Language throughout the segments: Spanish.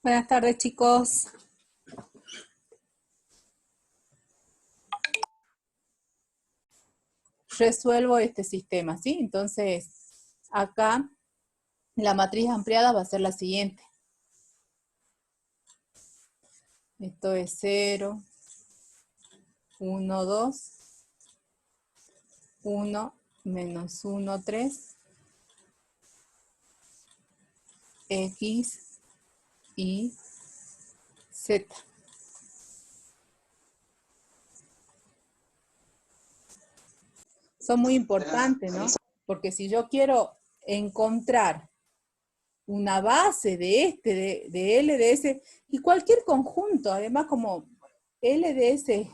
Buenas tardes, chicos. Resuelvo este sistema, ¿sí? Entonces, acá la matriz ampliada va a ser la siguiente. Esto es 0, 1, 2, 1, menos 1, 3, X, Y, Z. Son muy importantes, ¿no? Porque si yo quiero encontrar una base de L de S, y cualquier conjunto, además como L de S,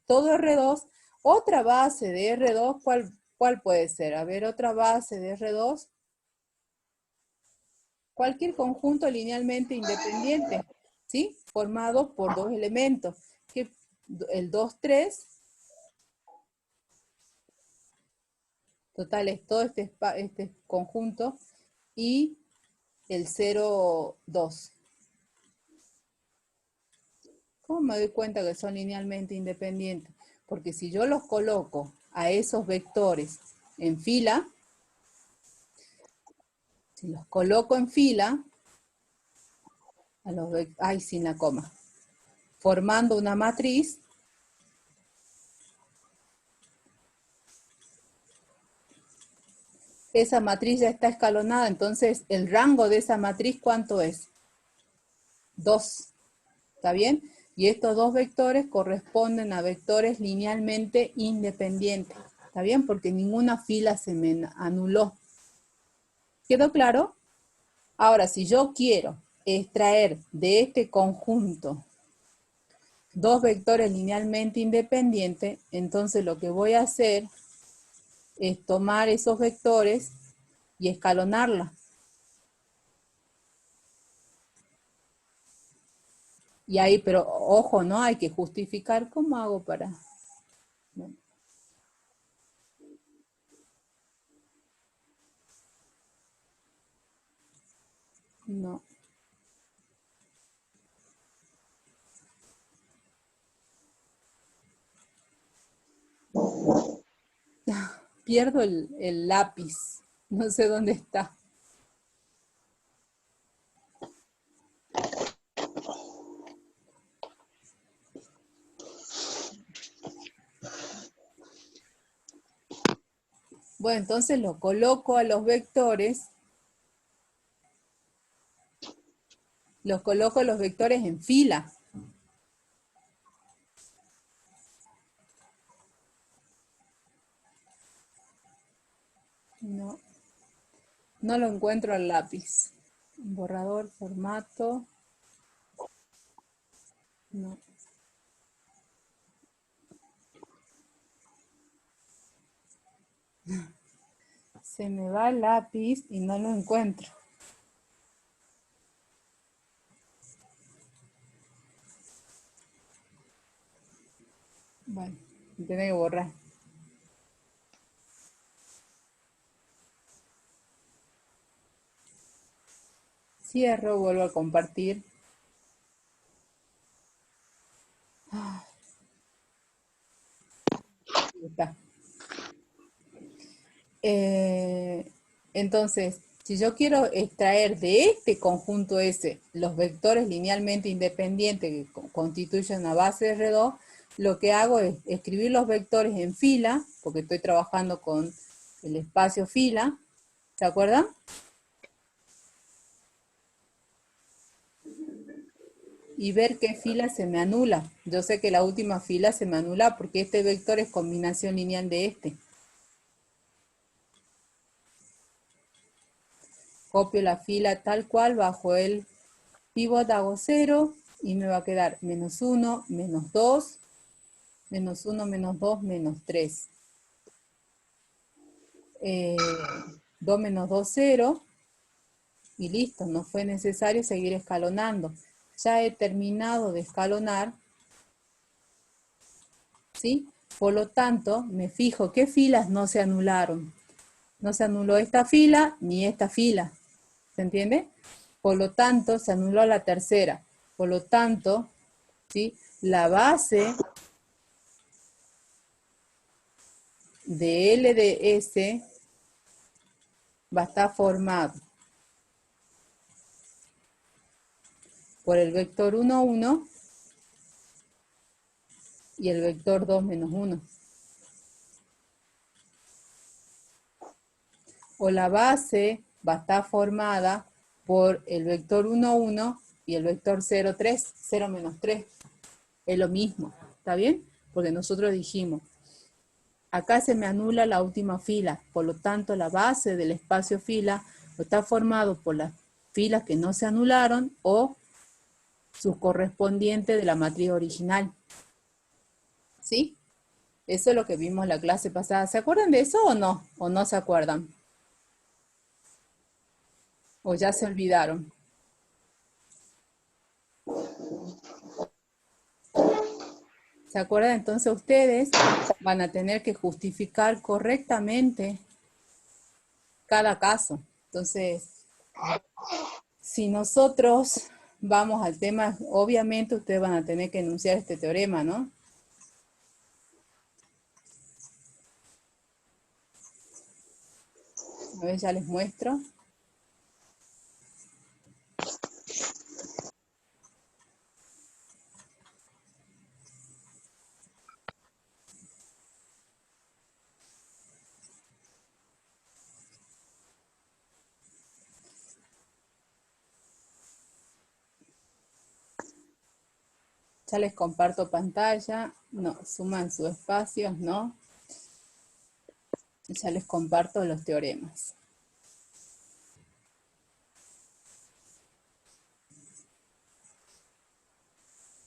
todo R2, otra base de R2, ¿cuál puede ser? A ver, otra base de R2, cualquier conjunto linealmente independiente, ¿sí? Formado por dos elementos, que el 2, 3, total es todo este conjunto, y el 0, 2. ¿Cómo me doy cuenta que son linealmente independientes? Porque si yo los coloco a esos vectores en fila, si los coloco en fila, sin la coma, formando una matriz, esa matriz ya está escalonada, entonces el rango de esa matriz, ¿cuánto es? 2, ¿está bien? Y estos dos vectores corresponden a vectores linealmente independientes, ¿está bien? Porque ninguna fila se me anuló. ¿Quedó claro? Ahora, si yo quiero extraer de este conjunto dos vectores linealmente independientes, entonces lo que voy a hacer es tomar esos vectores y escalonarla. Y ahí, pero ojo, ¿no? Hay que justificar cómo hago para... No. Pierdo el lápiz. No sé dónde está. Bueno, entonces lo coloco a los vectores. Los coloco a los vectores en fila. No. No lo encuentro al lápiz. Borrador, formato. No. Se me va el lápiz y no lo encuentro. Bueno, tiene que borrar. Cierro, vuelvo a compartir. Ahí está. Entonces, si yo quiero extraer de este conjunto S los vectores linealmente independientes que constituyen una base de R2, lo que hago es escribir los vectores en fila, porque estoy trabajando con el espacio fila, ¿se acuerdan? Y ver qué fila se me anula. Yo sé que la última fila se me anula porque este vector es combinación lineal de este. Copio la fila tal cual, bajo el pivot hago 0 y me va a quedar menos 1, menos 2, menos 1, menos 2, menos 3. 2 menos 2, 0. Y listo, no fue necesario seguir escalonando. Ya he terminado de escalonar, ¿sí? Por lo tanto, me fijo qué filas no se anularon. No se anuló esta fila ni esta fila. ¿Se entiende? Por lo tanto, se anuló la tercera. Por lo tanto, ¿sí? La base de L de S va a estar formado por el vector 1, 1 y el vector 2, menos 1. O la base va a estar formada por el vector 1, 1 y el vector 0, 3, 0 menos 3. Es lo mismo, ¿está bien? Porque nosotros dijimos, acá se me anula la última fila, por lo tanto la base del espacio fila está formado por las filas que no se anularon o su correspondiente de la matriz original. ¿Sí? Eso es lo que vimos la clase pasada. ¿Se acuerdan de eso o no? ¿O no se acuerdan? ¿O ya se olvidaron? ¿Se acuerdan? Entonces ustedes van a tener que justificar correctamente cada caso. Entonces, si nosotros vamos al tema, obviamente ustedes van a tener que enunciar este teorema, ¿no? A ver, ya les muestro. Ya les comparto pantalla. No, suman sus espacios, ¿no? Ya les comparto los teoremas.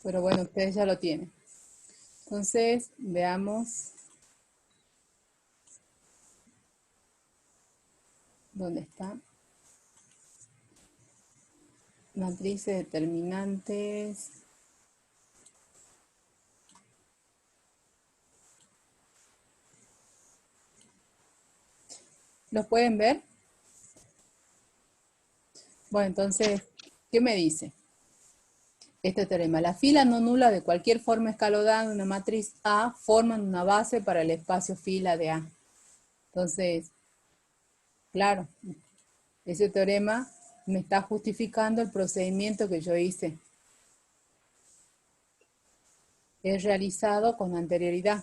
Pero bueno, ustedes ya lo tienen. Entonces, veamos dónde está. Matrices determinantes. ¿Los pueden ver? Bueno, entonces, ¿qué me dice este teorema? La fila no nula de cualquier forma escalonada de una matriz A forman una base para el espacio fila de A. Entonces, claro, ese teorema me está justificando el procedimiento que yo hice. Es realizado con anterioridad.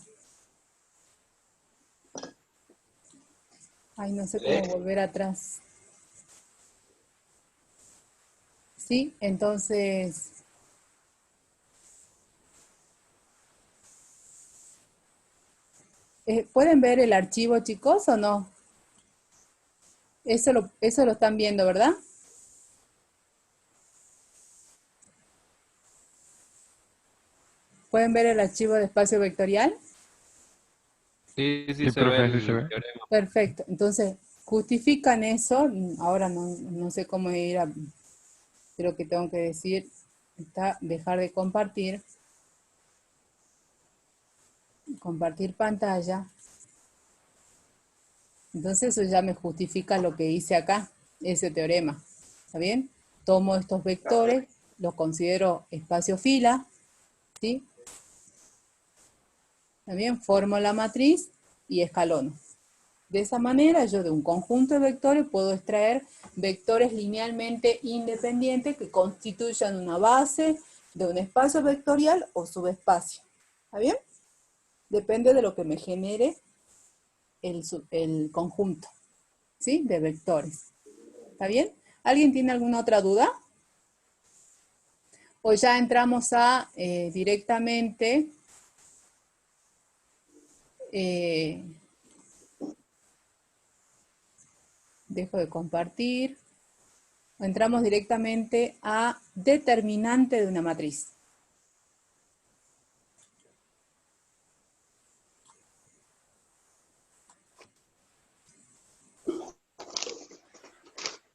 Ay, no sé cómo volver atrás. ¿Sí? Entonces, ¿pueden ver el archivo, chicos, o no? Eso lo están viendo, ¿verdad? ¿Pueden ver el archivo de espacio vectorial? Sí, sí Sí, se ve profe, sí se el ve. teorema. Perfecto. Entonces, justifican eso. Ahora no sé cómo ir a... Creo que tengo que decir, está dejar de compartir. Compartir pantalla. Entonces eso ya me justifica lo que hice acá, ese teorema. ¿Está bien? Tomo estos vectores, los considero espacio fila, ¿sí? También formo la matriz y escalono. De esa manera, yo de un conjunto de vectores puedo extraer vectores linealmente independientes que constituyan una base de un espacio vectorial o subespacio. ¿Está bien? Depende de lo que me genere el conjunto, ¿sí? De vectores. ¿Está bien? ¿Alguien tiene alguna otra duda? O ya entramos a directamente dejo de compartir. O entramos directamente a determinante de una matriz.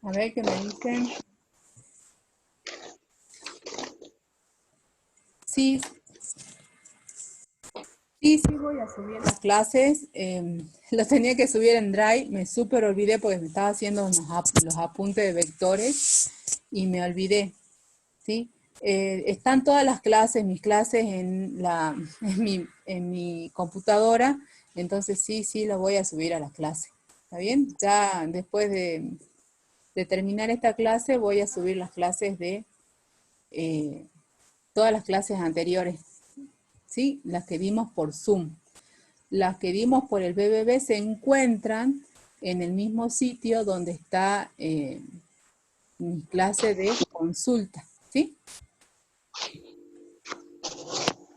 A ver qué me dicen. Sí, Sí, sí voy a subir las clases. Los tenía que subir en Drive. Me súper olvidé porque me estaba haciendo los apuntes de vectores y me olvidé. ¿Sí? Están todas las clases, mis clases en mi computadora. Entonces sí, lo voy a subir a las clases. ¿Está bien? Ya después de terminar esta clase voy a subir las clases de todas las clases anteriores. ¿Sí? Las que vimos por Zoom. Las que vimos por el BBB se encuentran en el mismo sitio donde está mi clase de consulta, ¿sí?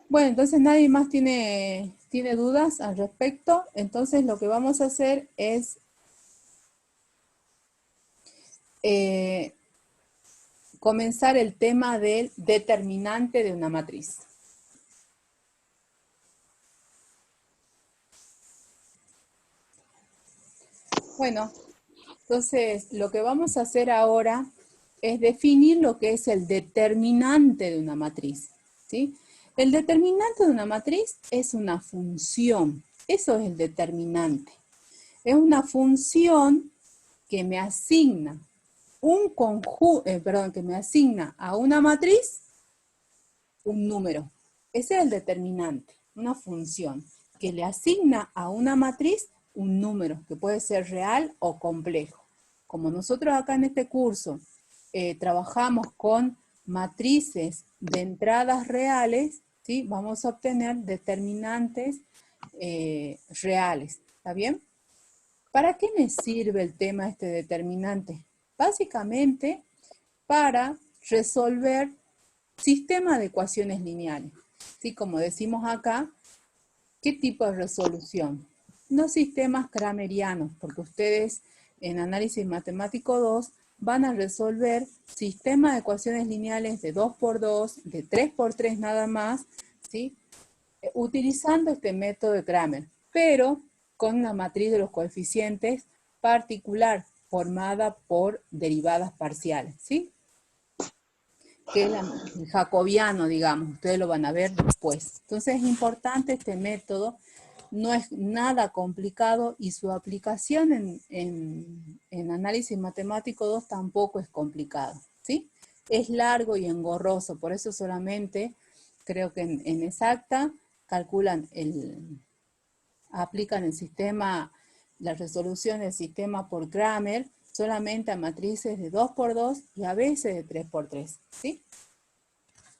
Bueno, entonces nadie más tiene dudas al respecto. Entonces lo que vamos a hacer es comenzar el tema del determinante de una matriz. Bueno, entonces lo que vamos a hacer ahora es definir lo que es el determinante de una matriz, ¿sí? El determinante de una matriz es una función. Eso es el determinante. Es una función que me asigna que me asigna a una matriz un número. Ese es el determinante, una función que le asigna a una matriz un número, que puede ser real o complejo. Como nosotros acá en este curso trabajamos con matrices de entradas reales, ¿sí? Vamos a obtener determinantes reales. ¿Está bien? ¿Para qué me sirve el tema este determinante? Básicamente para resolver sistemas de ecuaciones lineales. ¿Sí? Como decimos acá, ¿qué tipo de resolución? No sistemas kramerianos, porque ustedes en análisis matemático 2 van a resolver sistemas de ecuaciones lineales de 2 por 2, de 3 por 3 nada más, ¿sí? Utilizando este método de Kramer, pero con una matriz de los coeficientes particular formada por derivadas parciales, ¿sí? Que es el jacobiano, digamos, ustedes lo van a ver después. Entonces es importante este método, no es nada complicado y su aplicación en análisis matemático 2 tampoco es complicado, ¿sí? Es largo y engorroso, por eso solamente creo que en exacta aplican el sistema, la resolución del sistema por Kramer solamente a matrices de 2 por 2 y a veces de 3 por 3, ¿sí?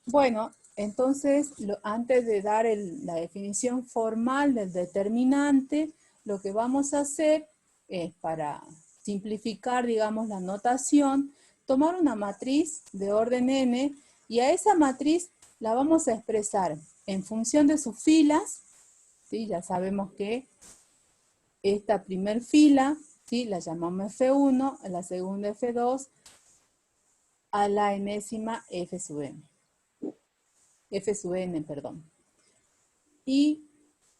Bueno, entonces, antes de dar la definición formal del determinante, lo que vamos a hacer es, para simplificar, digamos, la notación, tomar una matriz de orden n y a esa matriz la vamos a expresar en función de sus filas, ¿sí? Ya sabemos que esta primer fila, ¿sí? La llamamos F1, a la segunda F2, a la enésima F sub n. F sub n, perdón. Y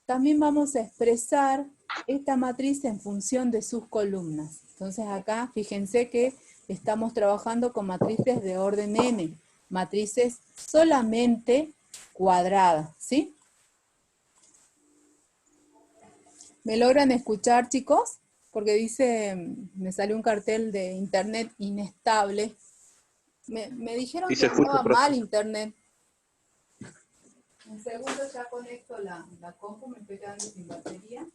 también vamos a expresar esta matriz en función de sus columnas. Entonces acá, fíjense que estamos trabajando con matrices de orden n, matrices solamente cuadradas, ¿sí? ¿Me logran escuchar, chicos? Porque dice, me salió un cartel de internet inestable. Me dijeron Y que se escucha, estaba profe. mal internet. Un segundo, ya conecto la compu, me estoy quedando sin batería.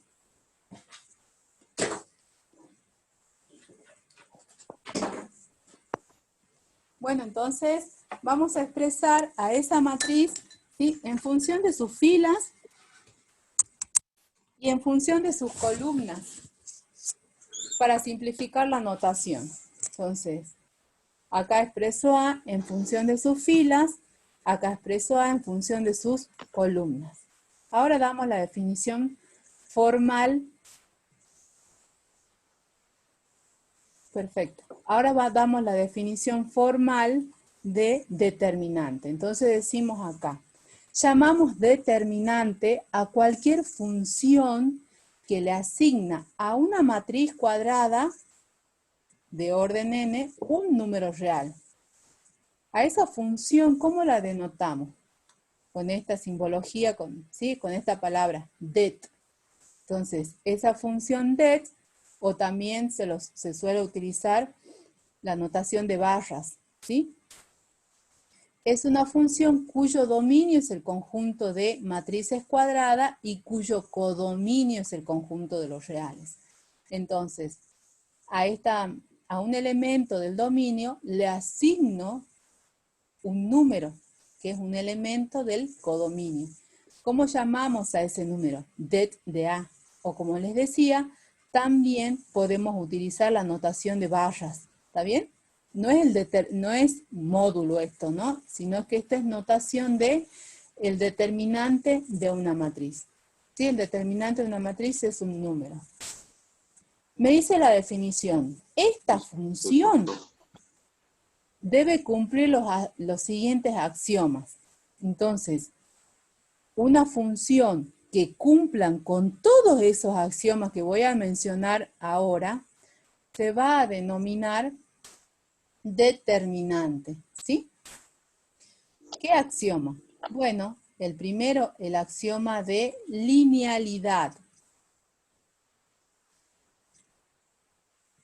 Bueno, entonces vamos a expresar a esa matriz, ¿sí? En función de sus filas y en función de sus columnas, para simplificar la notación. Entonces, acá expreso A en función de sus filas, acá expreso A en función de sus columnas. Ahora damos la definición formal. Perfecto. Ahora damos la definición formal de determinante. Entonces decimos acá, llamamos determinante a cualquier función que le asigna a una matriz cuadrada de orden n un número real. A esa función, ¿cómo la denotamos? con esta simbología, ¿sí? Con esta palabra, det. Entonces, esa función det, o también se suele utilizar la notación de barras, ¿sí? Es una función cuyo dominio es el conjunto de matrices cuadradas y cuyo codominio es el conjunto de los reales. Entonces, a un elemento del dominio le asigno un número, que es un elemento del codominio. ¿Cómo llamamos a ese número? Det de A. O como les decía, también podemos utilizar la notación de barras. ¿Está bien? No es módulo esto, ¿no? Sino que esta es notación de el determinante de una matriz. ¿Sí? El determinante de una matriz es un número. Me dice la definición. Esta función debe cumplir los siguientes axiomas. Entonces, una función que cumplan con todos esos axiomas que voy a mencionar ahora, se va a denominar determinante, ¿sí? ¿Qué axioma? Bueno, el primero, el axioma de linealidad.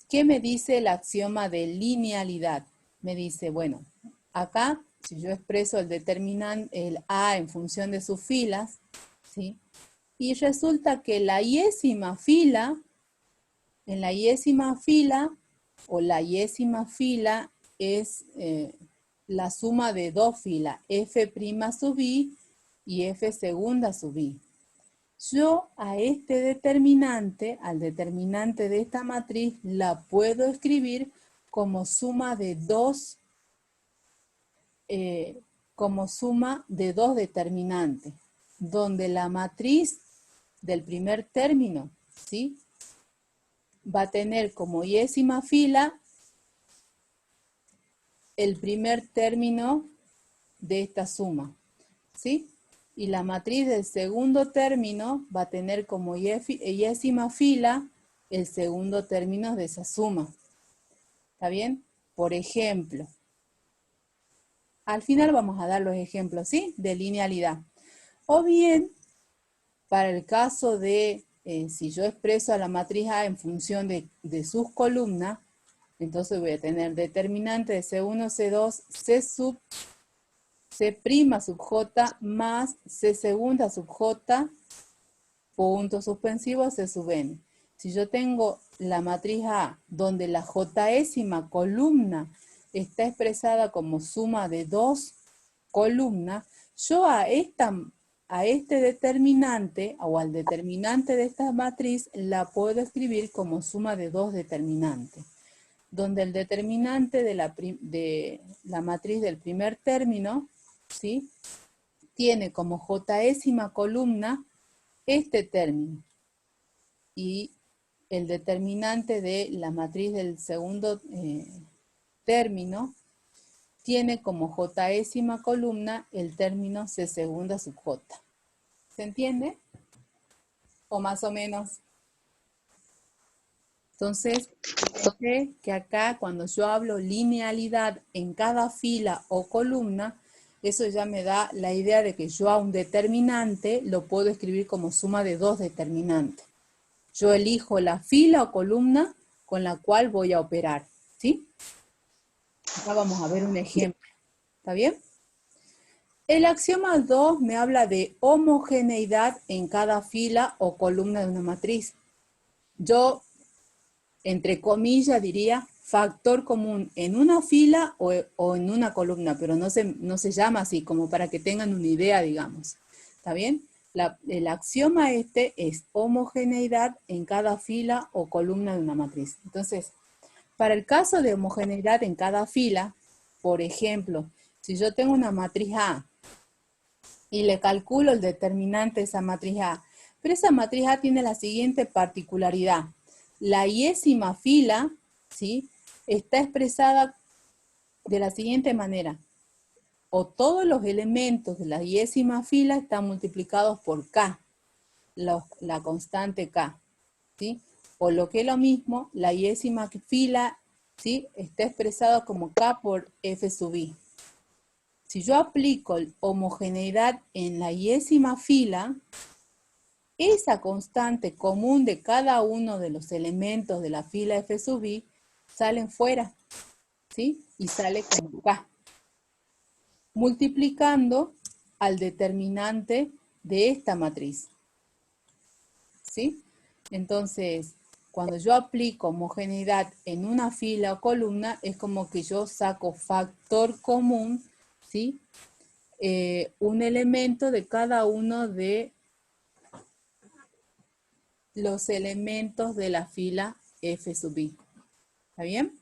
¿Qué me dice el axioma de linealidad? Me dice, bueno, acá, si yo expreso el determinante, el A en función de sus filas, ¿sí? Y resulta que la iésima fila, en la iésima fila, o la iésima fila es la suma de dos filas, F' sub I y F segunda sub I. Yo a este determinante, al determinante de esta matriz, la puedo escribir como suma de dos determinantes, donde la matriz del primer término, ¿sí? Va a tener como iésima fila el primer término de esta suma, ¿sí? Y la matriz del segundo término va a tener como iésima fila el segundo término de esa suma. ¿Está bien? Por ejemplo, al final vamos a dar los ejemplos, ¿sí? De linealidad. O bien, para el caso de, si yo expreso a la matriz A en función de sus columnas, entonces voy a tener determinante de C1, C2, C sub C' sub J más C segunda sub J, punto suspensivo, C sub N. Si yo tengo la matriz A, donde la jésima columna está expresada como suma de dos columnas, yo a este determinante, o al determinante de esta matriz, la puedo escribir como suma de dos determinantes, donde el determinante de la matriz del primer término, ¿sí? Tiene como jésima columna este término. Y el determinante de la matriz del segundo término tiene como jésima columna el término C segunda sub J. ¿Se entiende? O más o menos. Entonces, fíjense que acá cuando yo hablo linealidad en cada fila o columna, eso ya me da la idea de que yo a un determinante lo puedo escribir como suma de dos determinantes. Yo elijo la fila o columna con la cual voy a operar, ¿sí? Acá vamos a ver un ejemplo. ¿Está bien? El axioma 2 me habla de homogeneidad en cada fila o columna de una matriz. Yo, entre comillas, diría factor común en una fila o en una columna, pero no se llama así, como para que tengan una idea, digamos. ¿Está bien? El axioma este es homogeneidad en cada fila o columna de una matriz. Entonces, para el caso de homogeneidad en cada fila, por ejemplo, si yo tengo una matriz A y le calculo el determinante de esa matriz A, pero esa matriz A tiene la siguiente particularidad. La iésima fila, ¿sí?, está expresada de la siguiente manera. O todos los elementos de la iésima fila están multiplicados por K, la constante K, ¿sí? O lo que es lo mismo, la iésima fila, ¿sí?, está expresada como K por F sub I. Si yo aplico homogeneidad en la yésima fila, esa constante común de cada uno de los elementos de la fila f sub i salen fuera, ¿sí? Y sale como acá, multiplicando al determinante de esta matriz, ¿sí? Entonces, cuando yo aplico homogeneidad en una fila o columna, es como que yo saco factor común, ¿sí? Un elemento de cada uno de los elementos de la fila f sub i. ¿Está bien?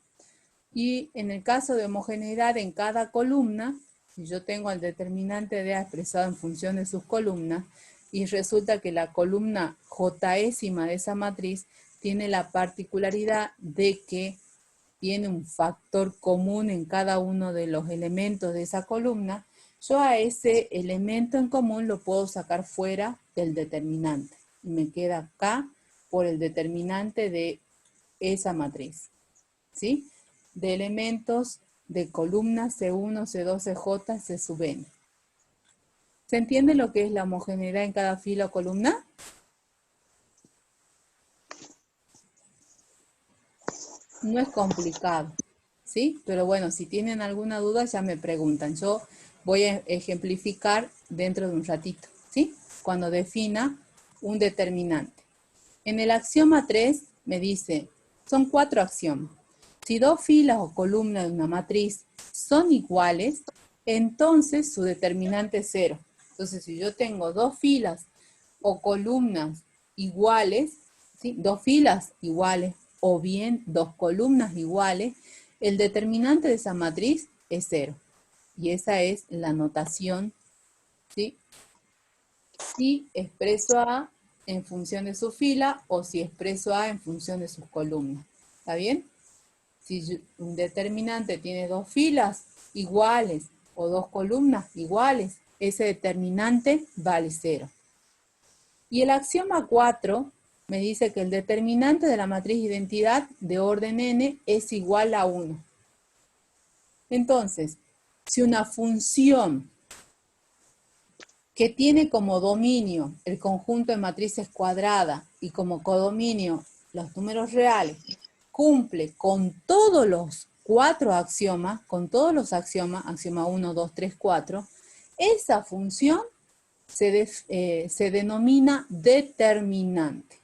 Y en el caso de homogeneidad en cada columna, si yo tengo el determinante de A expresado en función de sus columnas, y resulta que la columna jésima de esa matriz tiene la particularidad de que tiene un factor común en cada uno de los elementos de esa columna, yo a ese elemento en común lo puedo sacar fuera del determinante. Y me queda acá por el determinante de esa matriz, ¿sí? De elementos de columnas C1, C2, CJ, C sub n. ¿Se entiende lo que es la homogeneidad en cada fila o columna? No es complicado, ¿sí? Pero bueno, si tienen alguna duda ya me preguntan. Yo voy a ejemplificar dentro de un ratito, ¿sí? Cuando defina un determinante. En el axioma 3 me dice, son 4 axiomas. Si dos filas o columnas de una matriz son iguales, entonces su determinante es 0. Entonces, si yo tengo dos filas o columnas iguales, ¿sí? Dos filas iguales o bien dos columnas iguales, el determinante de esa matriz es 0. Y esa es la notación, ¿sí? Si expreso A en función de su fila o si expreso A en función de sus columnas. ¿Está bien? Si un determinante tiene dos filas iguales o dos columnas iguales, ese determinante vale 0. Y el axioma 4 me dice que el determinante de la matriz identidad de orden n es igual a 1. Entonces, si una función que tiene como dominio el conjunto de matrices cuadradas y como codominio los números reales, cumple con todos los 4 axiomas, con todos los axiomas, axioma 1, 2, 3, 4, esa función se denomina determinante.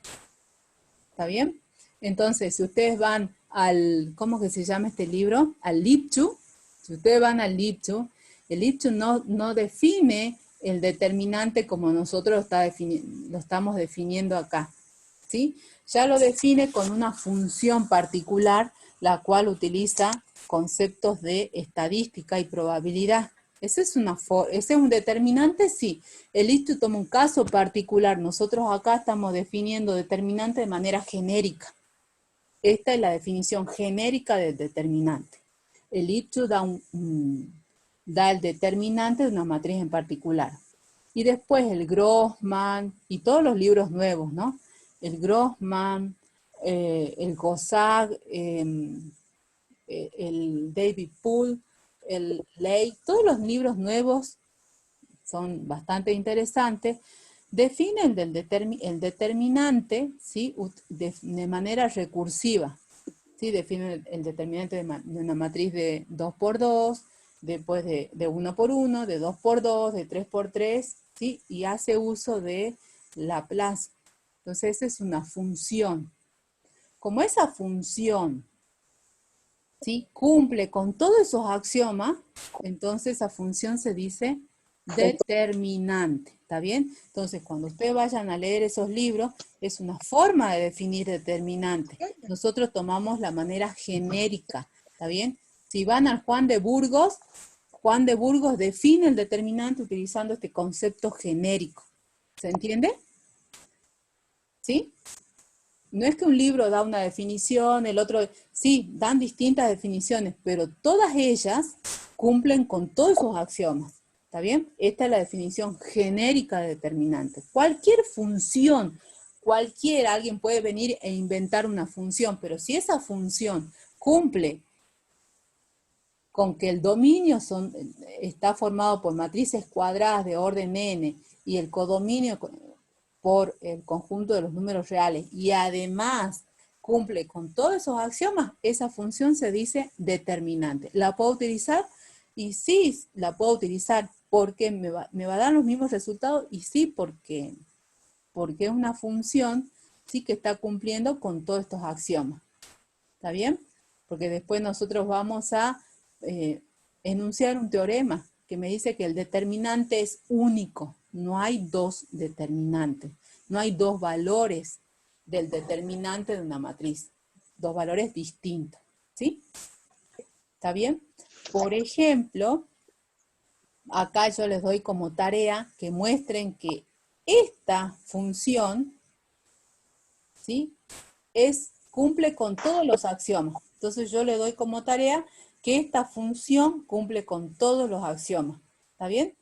¿Está bien? Entonces, si ustedes van al, ¿cómo que se llama este libro? Al LibTwo. Si ustedes van al LibTwo, el LibTwo no define el determinante como nosotros lo estamos definiendo acá, ¿sí? Ya lo define con una función particular, la cual utiliza conceptos de estadística y probabilidad. ¿Ese es un determinante? Sí. El LibTwo toma un caso particular. Nosotros acá estamos definiendo determinante de manera genérica. Esta es la definición genérica del determinante. El LibTwo da el determinante de una matriz en particular. Y después el Grossman y todos los libros nuevos, ¿no? El Grossman, el Gosag, el David Poole, el Ley, todos los libros nuevos son bastante interesantes, definen el determinante, ¿sí? de manera recursiva. ¿Sí? Definen el determinante de una matriz de 2 por 2, después de 1 por 1, de 2 por 2, de 3 por 3, ¿sí? Y hace uso de Laplace. Entonces, esa es una función. Como esa función, ¿sí? Cumple con todos esos axiomas, entonces esa función se dice determinante, ¿está bien? Entonces, cuando ustedes vayan a leer esos libros, es una forma de definir determinante. Nosotros tomamos la manera genérica, ¿está bien? Si van al Juan de Burgos define el determinante utilizando este concepto genérico. ¿Se entiende? ¿Sí? No es que un libro da una definición, el otro, sí, dan distintas definiciones, pero todas ellas cumplen con todos esos axiomas. ¿Está bien? Esta es la definición genérica de determinante. Cualquier función, alguien puede venir e inventar una función, pero si esa función cumple con que el dominio está formado por matrices cuadradas de orden n y el codominio por el conjunto de los números reales y además cumple con todos esos axiomas, esa función se dice determinante. ¿La puedo utilizar? Y sí, la puedo utilizar porque me va a dar los mismos resultados y sí, porque es una función sí que está cumpliendo con todos estos axiomas. ¿Está bien? Porque después nosotros vamos a enunciar un teorema que me dice que el determinante es único. No hay dos determinantes. No hay dos valores del determinante de una matriz. Dos valores distintos. ¿Sí? ¿Está bien? Por ejemplo, acá yo les doy como tarea que muestren que esta función, ¿sí?, cumple con todos los axiomas. Entonces yo le doy como tarea que esta función cumple con todos los axiomas. ¿Está bien?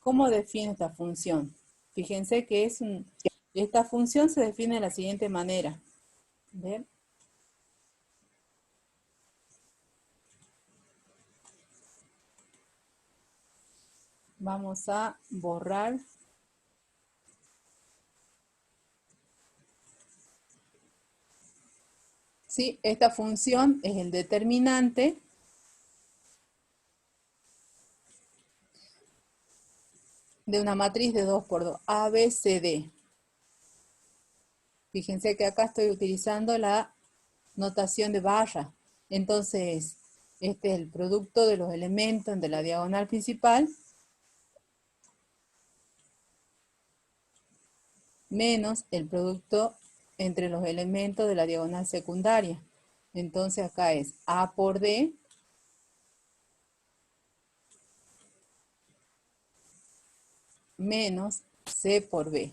¿Cómo define esta función? Fíjense que esta función se define de la siguiente manera. ¿Ven? Vamos a borrar. ¿Sí? Esta función es el determinante de una matriz de 2 por 2, A, B, C, D. Fíjense que acá estoy utilizando la notación de barra. Entonces, este es el producto de los elementos de la diagonal principal menos el producto entre los elementos de la diagonal secundaria. Entonces acá es A por D menos C por B.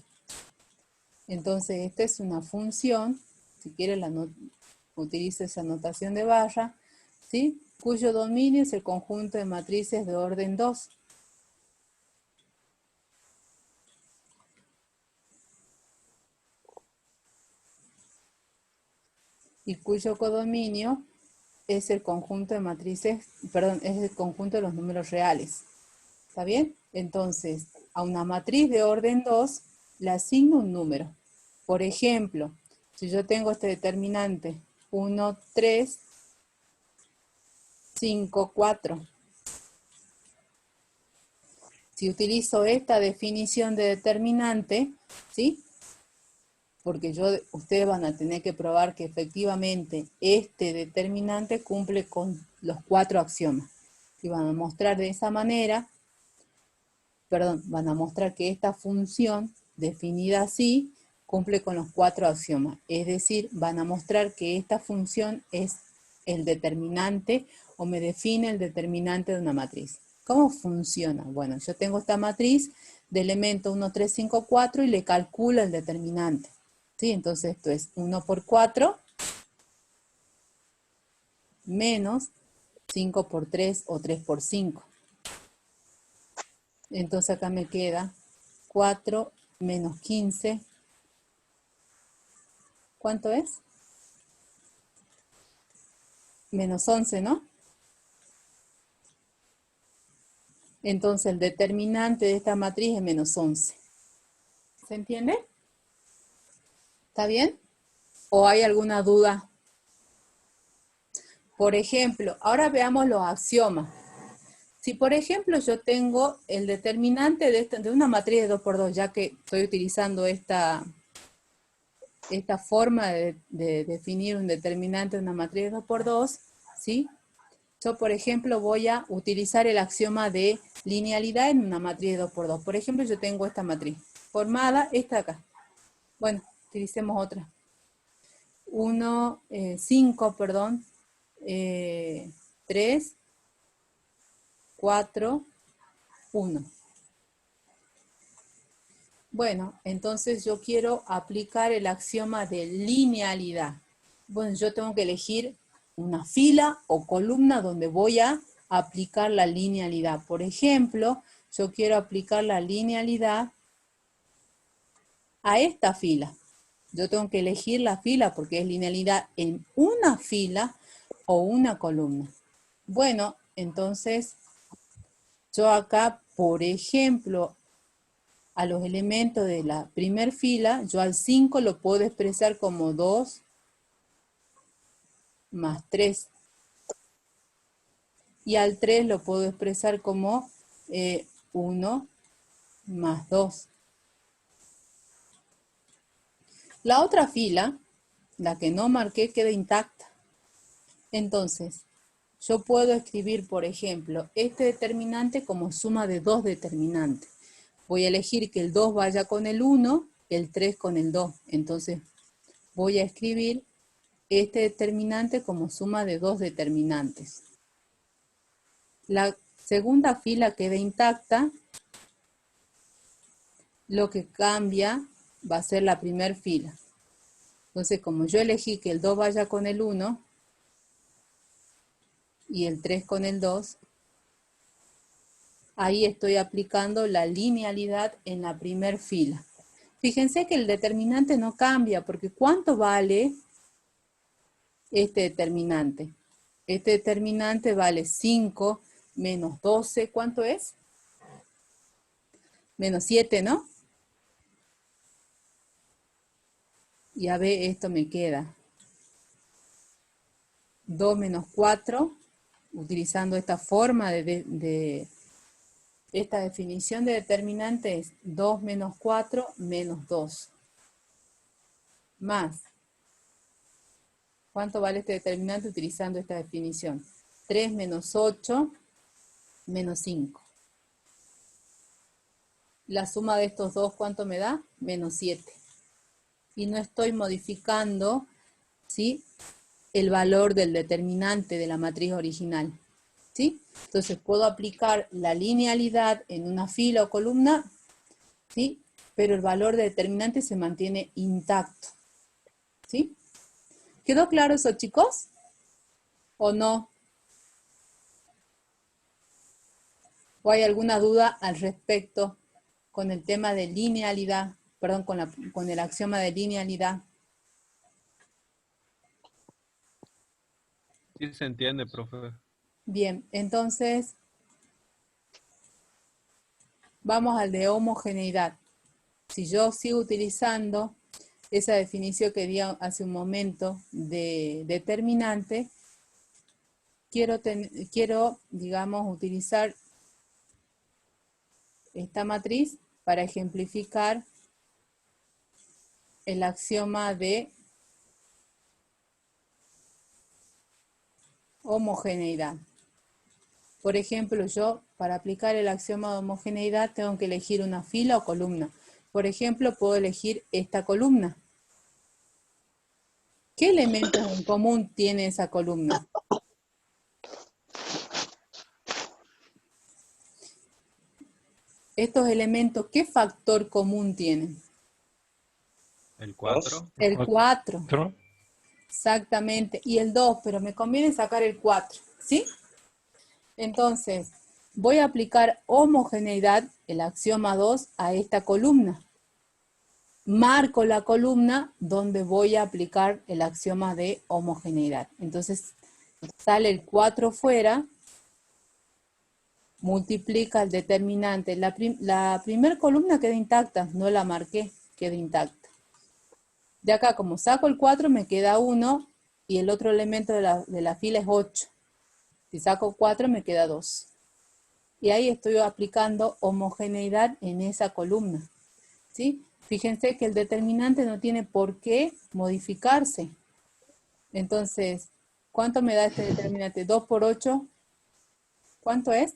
Entonces esta es una función, si quiere utilice esa notación de barra, ¿sí?, cuyo dominio es el conjunto de matrices de orden 2. Y cuyo codominio es el conjunto de matrices, perdón, es el conjunto de los números reales. ¿Está bien? Entonces, a una matriz de orden 2 le asigno un número. Por ejemplo, si yo tengo este determinante 1, 3, 5, 4. Si utilizo esta definición de determinante, ¿sí?, porque ustedes van a tener que probar que efectivamente este determinante cumple con los 4 axiomas. Y van a mostrar de esa manera, van a mostrar que esta función, definida así, cumple con los 4 axiomas. Es decir, van a mostrar que esta función es el determinante o me define el determinante de una matriz. ¿Cómo funciona? Bueno, yo tengo esta matriz de elementos 1, 3, 5, 4 y le calculo el determinante. ¿Sí? Entonces esto es 1 por 4 menos 5 por 3 o 3 por 5. Entonces acá me queda 4 menos 15. ¿Cuánto es? Menos 11, ¿no? Entonces el determinante de esta matriz es menos 11. ¿Se entiende? ¿Está bien? ¿O hay alguna duda? Por ejemplo, ahora veamos los axiomas. Si por ejemplo yo tengo el determinante de una matriz de 2 por 2, ya que estoy utilizando esta forma de definir un determinante de una matriz de 2 por 2, ¿sí? Yo, por ejemplo, voy a utilizar el axioma de linealidad en una matriz de 2 por 2. Por ejemplo, yo tengo esta matriz formada, esta de acá. Bueno, utilicemos otra. 5, 3, 4, 1. Bueno, entonces yo quiero aplicar el axioma de linealidad. Bueno, yo tengo que elegir una fila o columna donde voy a aplicar la linealidad. Por ejemplo, yo quiero aplicar la linealidad a esta fila. Yo tengo que elegir la fila porque es linealidad en una fila o una columna. Bueno, entonces yo acá, por ejemplo, a los elementos de la primer fila, yo al 5 lo puedo expresar como 2 más 3. Y al 3 lo puedo expresar como 1 más 2. La otra fila, la que no marqué, queda intacta. Entonces, yo puedo escribir, por ejemplo, este determinante como suma de dos determinantes. Voy a elegir que el 2 vaya con el 1, el 3 con el 2. Entonces, voy a escribir este determinante como suma de dos determinantes. La segunda fila queda intacta. Lo que cambia va a ser la primera fila. Entonces, como yo elegí que el 2 vaya con el 1 y el 3 con el 2, ahí estoy aplicando la linealidad en la primera fila. Fíjense que el determinante no cambia, porque ¿cuánto vale este determinante? Este determinante vale 5 menos 12, ¿cuánto es? Menos 7, ¿no? Y a ver, esto me queda 2 menos 4, utilizando esta forma de esta definición de determinante es 2 menos 4 menos 2. Más, ¿cuánto vale este determinante utilizando esta definición? 3 menos 8 menos 5. La suma de estos dos, ¿cuánto me da? Menos 7. Y no estoy modificando, ¿sí?, el valor del determinante de la matriz original, ¿sí? Entonces puedo aplicar la linealidad en una fila o columna, ¿sí?, pero el valor de determinante se mantiene intacto, ¿sí? ¿Quedó claro eso, chicos? ¿O no? ¿O hay alguna duda al respecto con el tema de linealidad? Perdón, con el axioma de linealidad. Sí se entiende, profe. Bien, entonces vamos al de homogeneidad. Si yo sigo utilizando esa definición que di hace un momento de determinante, quiero, digamos, utilizar esta matriz para ejemplificar el axioma de homogeneidad. Por ejemplo, yo para aplicar el axioma de homogeneidad tengo que elegir una fila o columna. Por ejemplo, puedo elegir esta columna. ¿Qué elementos en común tiene esa columna? Estos elementos, ¿qué factor común tienen? El 4. El 4. ¿Otro? Exactamente. Y el 2, pero me conviene sacar el 4, ¿sí? Entonces, voy a aplicar homogeneidad, el axioma 2, a esta columna. Marco la columna donde voy a aplicar el axioma de homogeneidad. Entonces, sale el 4 fuera, multiplica el determinante. La primera columna queda intacta, no la marqué, queda intacta. De acá, como saco el 4, me queda 1 y el otro elemento de la fila es 8. Si saco 4, me queda 2. Y ahí estoy aplicando homogeneidad en esa columna, ¿sí? Fíjense que el determinante no tiene por qué modificarse. Entonces, ¿cuánto me da este determinante? 2 por 8, ¿cuánto es?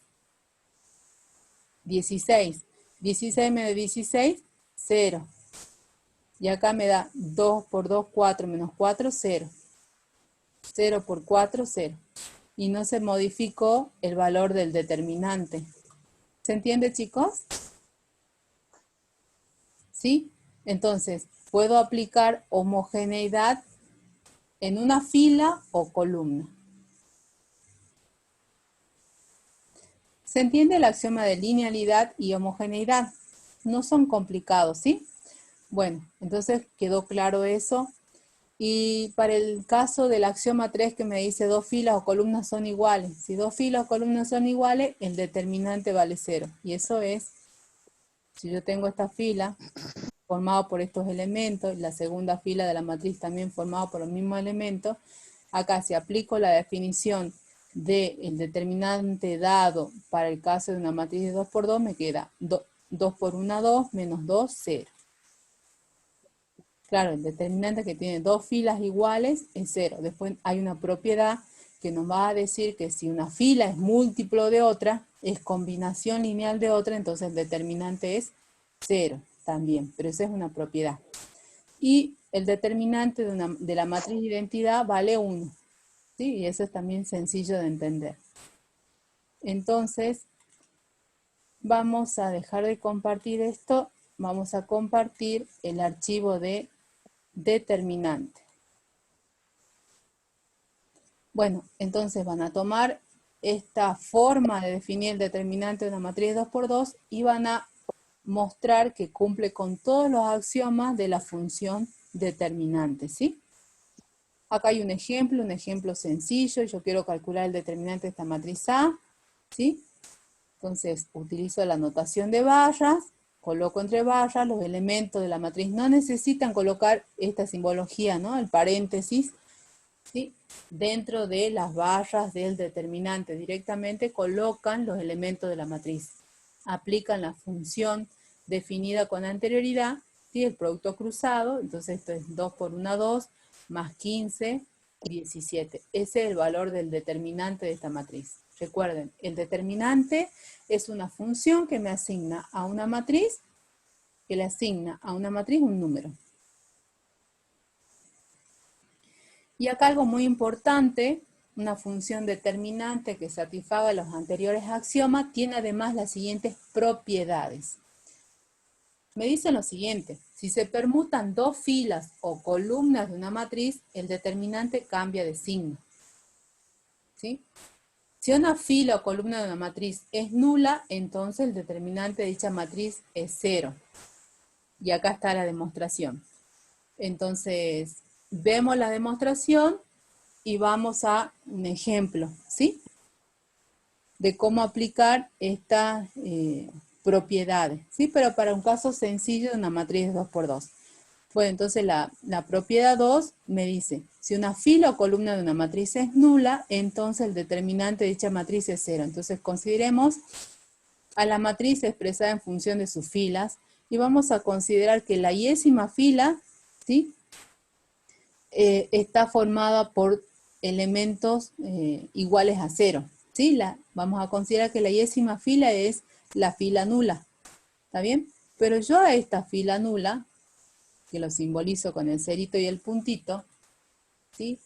16. 16 menos 16, 0. Y acá me da 2 por 2, 4, menos 4, 0. 0 por 4, 0. Y no se modificó el valor del determinante. ¿Se entiende, chicos? ¿Sí? Entonces, puedo aplicar homogeneidad en una fila o columna. ¿Se entiende el axioma de linealidad y homogeneidad? No son complicados, ¿sí? Bueno, entonces quedó claro eso. Y para el caso del axioma 3 que me dice dos filas o columnas son iguales, si dos filas o columnas son iguales, el determinante vale 0. Y eso es, si yo tengo esta fila formada por estos elementos, y la segunda fila de la matriz también formada por los mismos elementos, acá si aplico la definición del determinante dado para el caso de una matriz de 2 por 2, me queda 2 por 1, 2, menos 2, 0. Claro, el determinante que tiene dos filas iguales es 0. Después hay una propiedad que nos va a decir que si una fila es múltiplo de otra, es combinación lineal de otra, entonces el determinante es 0 también, pero esa es una propiedad. Y el determinante de la matriz de identidad vale 1. ¿Sí? Y eso es también sencillo de entender. Entonces, vamos a dejar de compartir esto, vamos a compartir el archivo de determinante. Bueno, entonces van a tomar esta forma de definir el determinante de una matriz 2 por 2 y van a mostrar que cumple con todos los axiomas de la función determinante, ¿sí? Acá hay un ejemplo sencillo. Yo quiero calcular el determinante de esta matriz A, ¿sí? Entonces, utilizo la notación de barras, coloco entre barras los elementos de la matriz. No necesitan colocar esta simbología, ¿no? El paréntesis, ¿sí? Dentro de las barras del determinante. Directamente colocan los elementos de la matriz. Aplican la función definida con anterioridad, ¿sí? El producto cruzado. Entonces, esto es 2 por 1, 2, más 15, 17. Ese es el valor del determinante de esta matriz. Recuerden, el determinante es una función que me asigna a una matriz, que le asigna a una matriz un número. Y acá algo muy importante, una función determinante que satisfaga los anteriores axiomas, tiene además las siguientes propiedades. Me dicen lo siguiente: si se permutan dos filas o columnas de una matriz, el determinante cambia de signo. ¿Sí? Si una fila o columna de una matriz es nula, entonces el determinante de dicha matriz es 0. Y acá está la demostración. Entonces, vemos la demostración y vamos a un ejemplo, ¿sí? De cómo aplicar estas propiedades, ¿sí? Pero para un caso sencillo de una matriz 2 por 2. Bueno, entonces la propiedad 2 me dice, si una fila o columna de una matriz es nula, entonces el determinante de dicha matriz es 0. Entonces consideremos a la matriz expresada en función de sus filas y vamos a considerar que la yésima fila, ¿sí? Está formada por elementos iguales a 0. ¿Sí? Vamos a considerar que la yésima fila es la fila nula. ¿Está bien? Pero yo a esta fila nula, que lo simbolizo con el cerito y el puntito, ¿sí?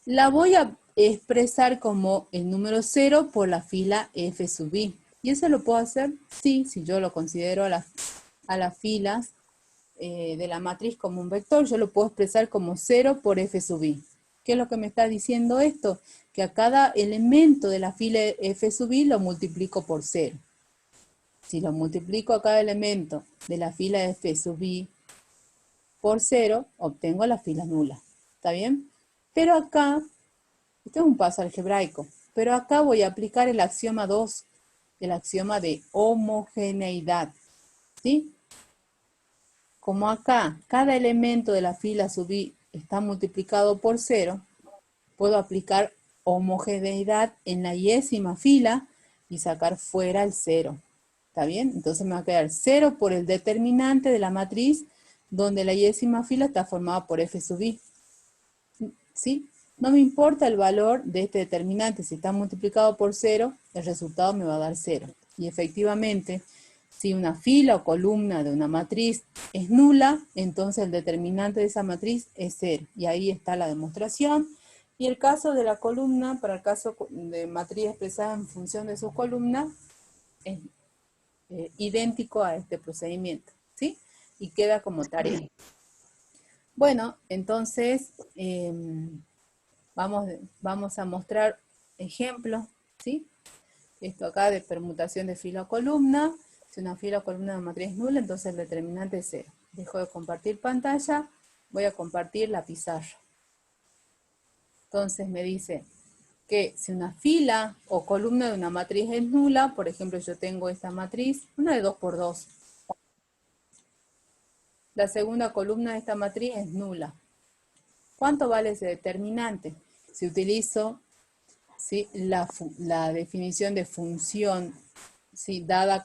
La voy a expresar como el número 0 por la fila f sub i. ¿Y eso lo puedo hacer? Sí, si yo lo considero a las filas de la matriz como un vector, yo lo puedo expresar como 0 por f sub i. ¿Qué es lo que me está diciendo esto? Que a cada elemento de la fila f sub i lo multiplico por 0. Si lo multiplico a cada elemento de la fila f sub i por 0, obtengo la fila nula. ¿Está bien? Pero acá, este es un paso algebraico, pero acá voy a aplicar el axioma 2, el axioma de homogeneidad. ¿Sí? Como acá cada elemento de la fila sub i está multiplicado por 0, puedo aplicar homogeneidad en la yésima fila y sacar fuera el 0. ¿Está bien? Entonces me va a quedar 0 por el determinante de la matriz donde la yésima fila está formada por f sub i. ¿Sí? No me importa el valor de este determinante. Si está multiplicado por 0, el resultado me va a dar 0. Y efectivamente, si una fila o columna de una matriz es nula, entonces el determinante de esa matriz es 0. Y ahí está la demostración. Y el caso de la columna, para el caso de matriz expresada en función de sus columnas, es idéntico a este procedimiento, ¿sí? Y queda como tarea. Bueno, entonces vamos a mostrar ejemplos, ¿sí? Esto acá de permutación de fila o columna. Si una fila o columna de matriz es nula, entonces el determinante es 0. Dejo de compartir pantalla Voy a compartir la pizarra. Entonces me dice que si una fila o columna de una matriz es nula, por ejemplo, yo tengo esta matriz, una de 2 por 2. La segunda columna de esta matriz es nula. ¿Cuánto vale ese determinante? Si utilizo, ¿sí?, la definición de función, ¿sí?, dada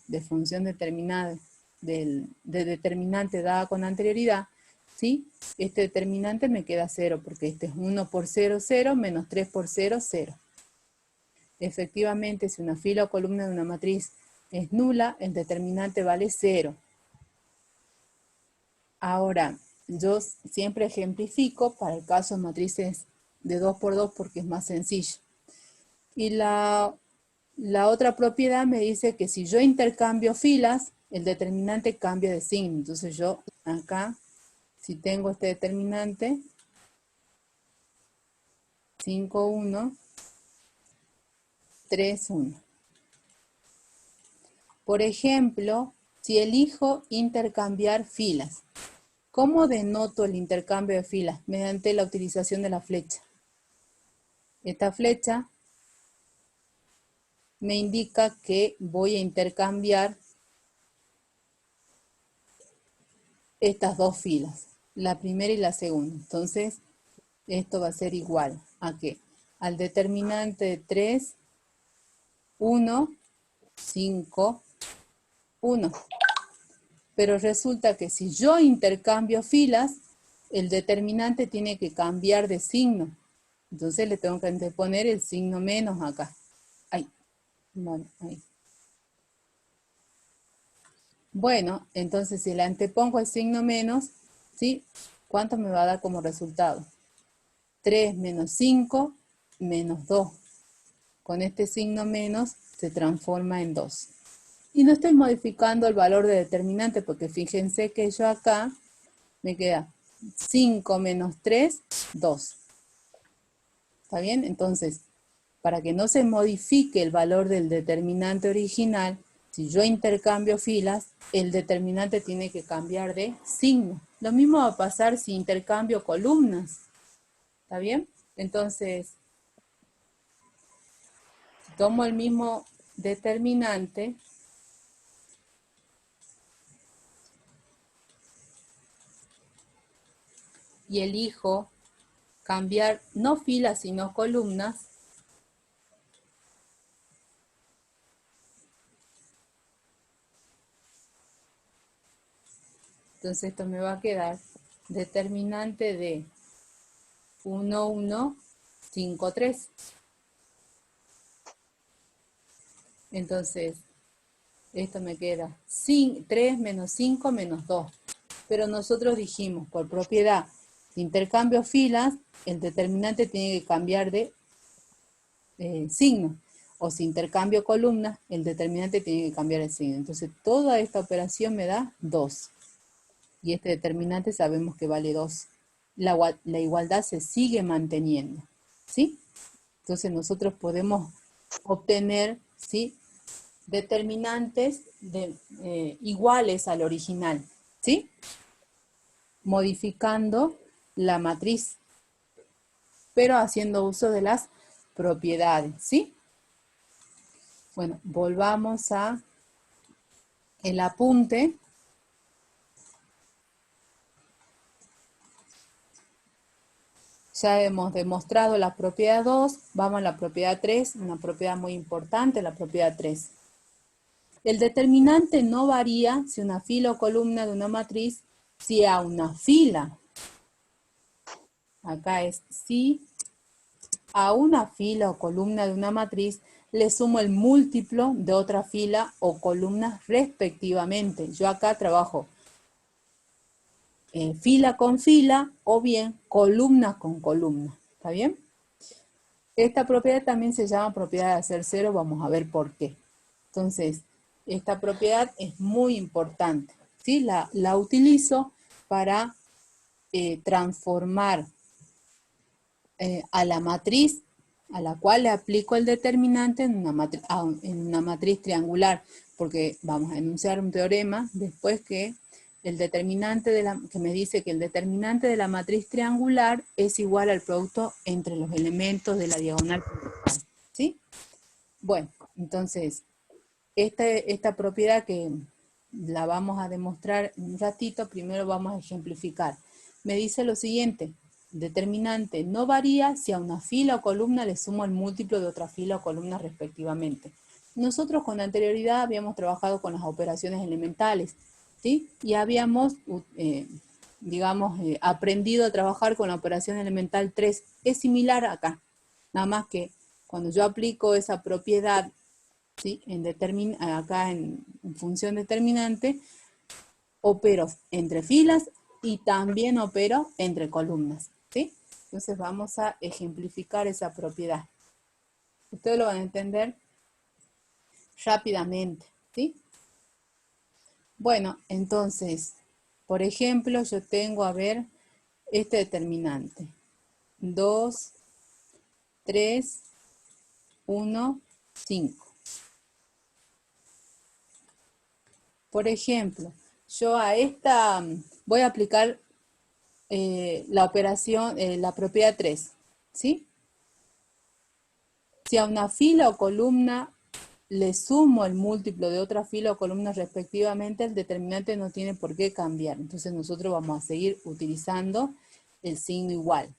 de función determinada, de determinante dada con anterioridad, ¿sí?, este determinante me queda 0, porque este es 1 por 0, 0, menos 3 por 0, 0. Efectivamente, si una fila o columna de una matriz es nula, el determinante vale 0. Ahora, yo siempre ejemplifico para el caso de matrices de 2 por 2 porque es más sencillo. Y la otra propiedad me dice que si yo intercambio filas, el determinante cambia de signo. Entonces yo acá, si tengo este determinante, 5, 1, 3, 1. Por ejemplo, si elijo intercambiar filas, ¿cómo denoto el intercambio de filas? Mediante la utilización de la flecha. Esta flecha me indica que voy a intercambiar estas dos filas, la primera y la segunda. Entonces, esto va a ser igual a ¿qué? Al determinante de 3, 1, 5, 1. Pero resulta que si yo intercambio filas, el determinante tiene que cambiar de signo. Entonces le tengo que anteponer el signo menos acá. Ahí. Bueno, ahí. Bueno, entonces si le antepongo el signo menos, ¿sí?, ¿cuánto me va a dar como resultado? 3 menos 5 menos 2. Con este signo menos se transforma en 2. Y no estoy modificando el valor de determinante porque fíjense que yo acá me queda 5 menos 3, 2. ¿Está bien? Entonces, para que no se modifique el valor del determinante original, si yo intercambio filas, el determinante tiene que cambiar de signo. Lo mismo va a pasar si intercambio columnas. ¿Está bien? Entonces, si tomo el mismo determinante, y elijo cambiar no filas sino columnas, entonces esto me va a quedar determinante de 1, 1, 5, 3. Entonces, esto me queda 3 menos 5 menos 2. Pero nosotros dijimos, por propiedad, si intercambio filas, el determinante tiene que cambiar de signo. O si intercambio columnas, el determinante tiene que cambiar de signo. Entonces, toda esta operación me da 2. Y este determinante sabemos que vale 2. La igualdad se sigue manteniendo, ¿sí? Entonces, nosotros podemos obtener, ¿sí?, determinantes iguales al original, ¿sí?, modificando la matriz, pero haciendo uso de las propiedades, ¿sí? Bueno, volvamos a el apunte. Ya hemos demostrado la propiedad 2, vamos a la propiedad 3, una propiedad muy importante, la propiedad 3. El determinante no varía si una fila o columna de una matriz, si a una fila, acá es si a una fila o columna de una matriz le sumo el múltiplo de otra fila o columnas respectivamente. Yo acá trabajo fila con fila o bien columna con columna. ¿Está bien? Esta propiedad también se llama propiedad de hacer cero. Vamos a ver por qué. Entonces, esta propiedad es muy importante, ¿sí? La utilizo para transformar a la matriz a la cual le aplico el determinante en una matriz triangular, porque vamos a enunciar un teorema después que el determinante que me dice que el determinante de la matriz triangular es igual al producto entre los elementos de la diagonal principal, ¿sí? Bueno, entonces, esta propiedad que la vamos a demostrar en un ratito, primero vamos a ejemplificar. Me dice lo siguiente: determinante no varía si a una fila o columna le sumo el múltiplo de otra fila o columna respectivamente. Nosotros con anterioridad habíamos trabajado con las operaciones elementales, ¿sí? Y habíamos, aprendido a trabajar con la operación elemental 3. Es similar acá, nada más que cuando yo aplico esa propiedad, ¿sí? Acá en función determinante, opero entre filas y también opero entre columnas, ¿sí? Entonces vamos a ejemplificar esa propiedad. Ustedes lo van a entender rápidamente, ¿sí? Bueno, entonces, por ejemplo, yo tengo, a ver, este determinante. 2, 3, 1, 5. Por ejemplo, yo a esta voy a aplicar la operación, la propiedad 3, ¿sí? Si a una fila o columna le sumo el múltiplo de otra fila o columna respectivamente, el determinante no tiene por qué cambiar. Entonces nosotros vamos a seguir utilizando el signo igual,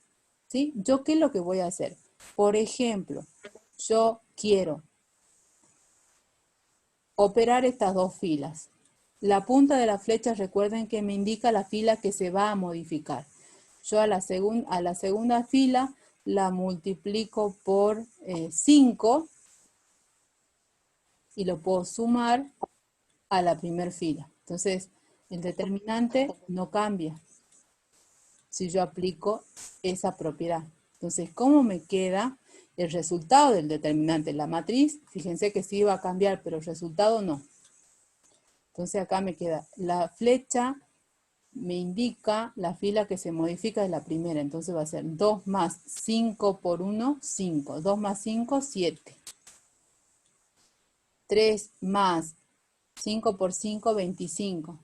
¿sí? ¿Yo qué es lo que voy a hacer? Por ejemplo, yo quiero operar estas dos filas. La punta de la flecha, recuerden que me indica la fila que se va a modificar. Yo a la segunda fila la multiplico por 5 y lo puedo sumar a la primera fila. Entonces, el determinante no cambia si yo aplico esa propiedad. Entonces, ¿cómo me queda el resultado del determinante? La matriz, fíjense que sí va a cambiar, pero el resultado no. Entonces acá me queda la flecha, me indica la fila que se modifica de la primera. Entonces va a ser 2 más 5 por 1, 5. 2 más 5, 7. 3 más 5 por 5, 25.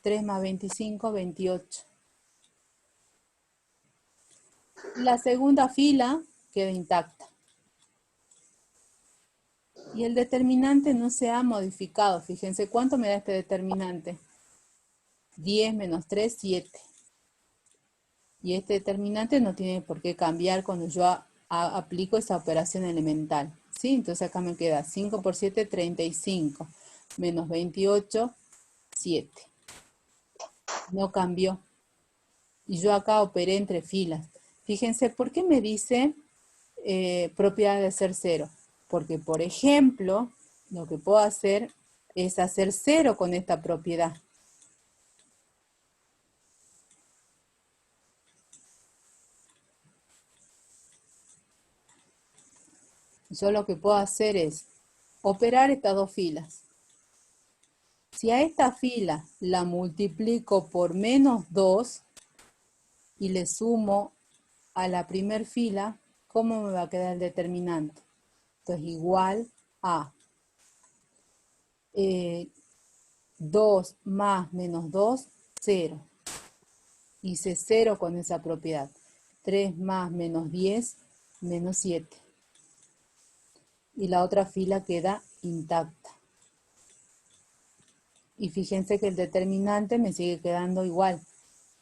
3 más 25, 28. La segunda fila queda intacta. Y el determinante no se ha modificado. Fíjense, ¿cuánto me da este determinante? 10 menos 3, 7. Y este determinante no tiene por qué cambiar cuando yo aplico esa operación elemental, ¿sí? Entonces acá me queda 5 por 7, 35. Menos 28, 7. No cambió. Y yo acá operé entre filas. Fíjense, ¿por qué me dice propiedad de ser cero? Porque, por ejemplo, lo que puedo hacer es hacer cero con esta propiedad. Yo lo que puedo hacer es operar estas dos filas. Si a esta fila la multiplico por menos 2 y le sumo a la primer fila, ¿cómo me va a quedar el determinante? Entonces igual a 2 más menos 2, 0. Hice 0 con esa propiedad. 3 más menos 10, menos 7. Y la otra fila queda intacta. Y fíjense que el determinante me sigue quedando igual.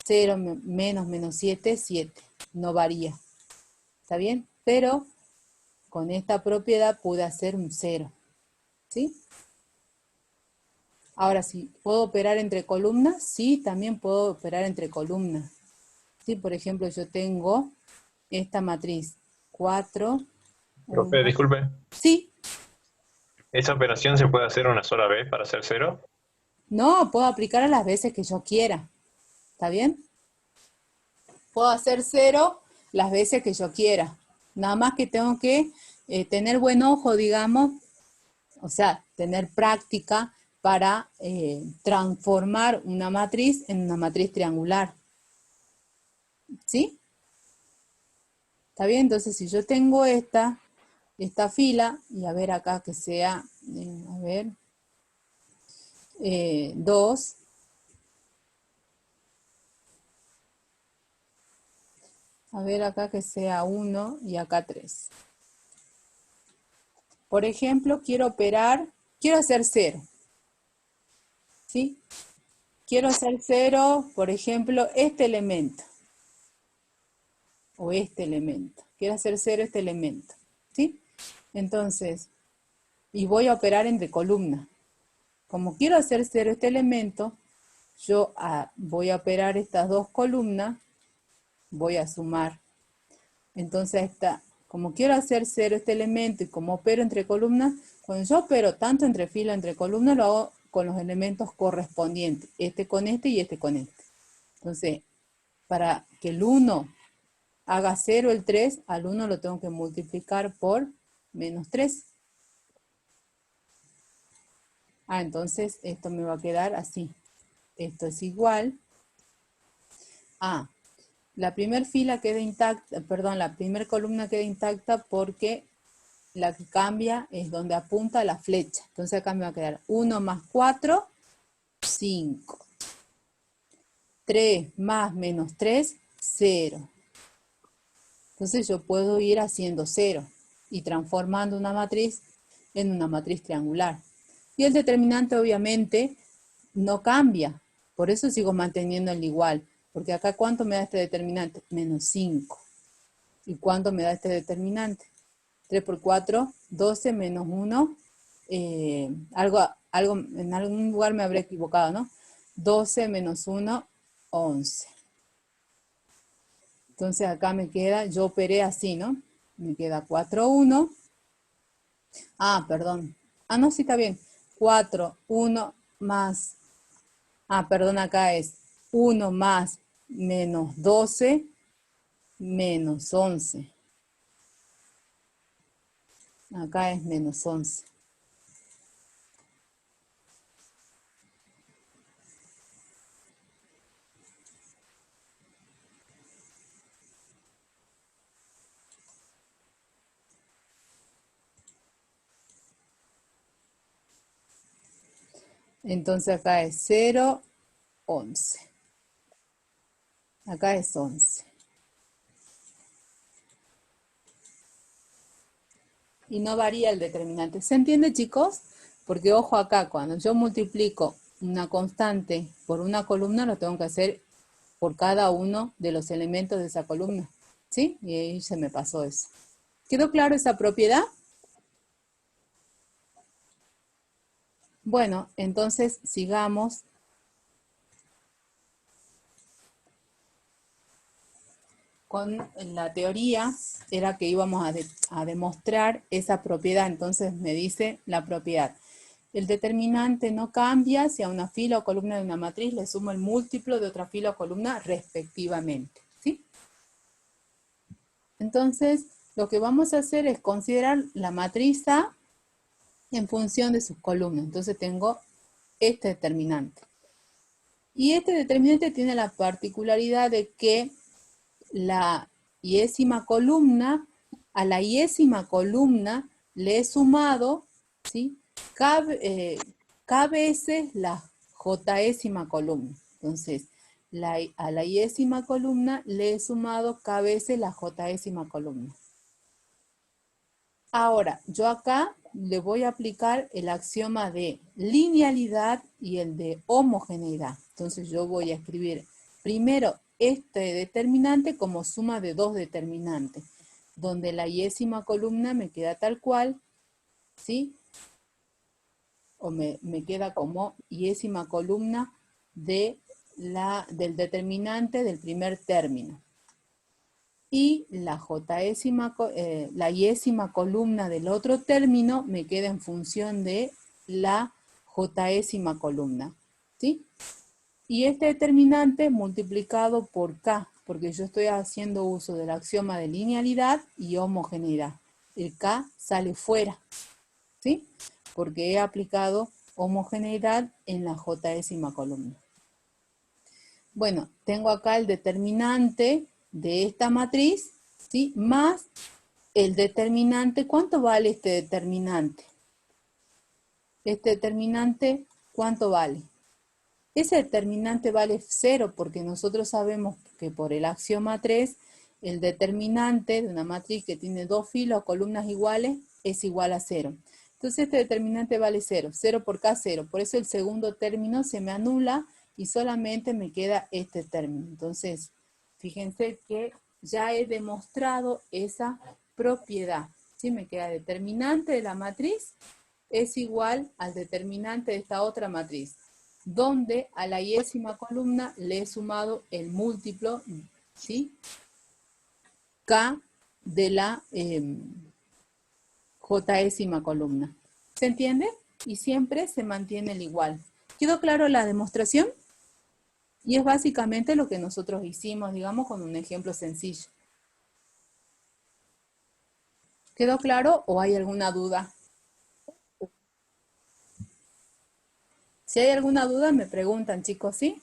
0 menos 7, 7. No varía. ¿Está bien? Pero con esta propiedad pude hacer un 0. ¿Sí? Ahora, ¿sí puedo operar entre columnas? Sí, también puedo operar entre columnas. ¿Sí? Por ejemplo, yo tengo esta matriz. 4, 1. Profe, disculpe, Sí, ¿esa operación se puede hacer una sola vez para hacer cero? no, puedo aplicar a las veces que yo quiera. ¿Está bien? Puedo hacer 0 las veces que yo quiera. Nada más que tengo que tener buen ojo, digamos, o sea, tener práctica para transformar una matriz en una matriz triangular. ¿Sí? ¿Está bien? Entonces, si yo tengo esta fila, y a ver acá que sea, 2, A ver acá que sea 1 y acá 3. Por ejemplo, quiero hacer 0. ¿Sí? Quiero hacer 0, por ejemplo, este elemento. O este elemento. Quiero hacer 0 este elemento. ¿Sí? Entonces, y voy a operar entre columnas. Como quiero hacer 0 este elemento, yo voy a operar estas dos columnas, voy a sumar. Entonces, como quiero hacer 0 este elemento y como opero entre columnas, cuando yo opero tanto entre fila entre columnas, lo hago con los elementos correspondientes. Este con este y este con este. Entonces, para que el 1 haga 0 el 3, al 1 lo tengo que multiplicar por menos 3. Entonces esto me va a quedar así. Esto es igual a la primera fila queda intacta, perdón, la primera columna queda intacta porque la que cambia es donde apunta la flecha. Entonces acá me va a quedar 1 más 4, 5. 3 más menos 3, 0. Entonces yo puedo ir haciendo 0 y transformando una matriz en una matriz triangular. Y el determinante obviamente no cambia. Por eso sigo manteniendo el igual. Porque acá ¿cuánto me da este determinante? Menos 5. ¿Y cuánto me da este determinante? 3 por 4, 12 menos 1. En algún lugar me habré equivocado, ¿no? 12 menos 1, 11. Entonces acá me queda, yo operé así, ¿no? Me queda 4, 1. Perdón. No, sí está bien. 4, 1 más. Perdón, acá es 1 más menos 12 menos 11. Acá es menos 11. Entonces acá es 0, 11. Acá es 11. Y no varía el determinante. ¿Se entiende, chicos? Porque ojo acá, cuando yo multiplico una constante por una columna, lo tengo que hacer por cada uno de los elementos de esa columna. ¿Sí? Y ahí se me pasó eso. ¿Quedó claro esa propiedad? Bueno, entonces sigamos. Con la teoría era que íbamos a demostrar esa propiedad. Entonces me dice la propiedad. El determinante no cambia si a una fila o columna de una matriz le sumo el múltiplo de otra fila o columna respectivamente. ¿Sí? Entonces, lo que vamos a hacer es considerar la matriz A en función de sus columnas. Entonces tengo este determinante. Y este determinante tiene la particularidad de que la iésima columna, a la iésima columna le he sumado, ¿sí? K veces la jésima columna. Entonces, a la iésima columna le he sumado K veces la jésima columna. Ahora, yo acá le voy a aplicar el axioma de linealidad y el de homogeneidad. Entonces yo voy a escribir primero este determinante como suma de dos determinantes, donde la iésima columna me queda tal cual, ¿sí? O me queda como iésima columna del determinante del primer término. Y la la iésima columna del otro término me queda en función de la jésima columna, ¿sí? Y este determinante multiplicado por K, porque yo estoy haciendo uso del axioma de linealidad y homogeneidad. El K sale fuera, ¿sí? Porque he aplicado homogeneidad en la jésima columna. Bueno, tengo acá el determinante de esta matriz, ¿sí? Más el determinante. ¿Cuánto vale este determinante? Este determinante, ¿cuánto vale? Ese determinante vale 0 porque nosotros sabemos que por el axioma 3, el determinante de una matriz que tiene dos filas o columnas iguales es igual a 0. Entonces este determinante vale 0. 0 por K, 0. Por eso el segundo término se me anula y solamente me queda este término. Entonces, fíjense que ya he demostrado esa propiedad. ¿Sí? Me queda determinante de la matriz es igual al determinante de esta otra matriz, donde a la y-ésima columna le he sumado el múltiplo, ¿sí? K de la j-ésima columna. ¿Se entiende? Y siempre se mantiene el igual. ¿Quedó claro la demostración? Y es básicamente lo que nosotros hicimos, digamos, con un ejemplo sencillo. ¿Quedó claro o hay alguna duda? Si hay alguna duda, me preguntan, chicos, ¿sí?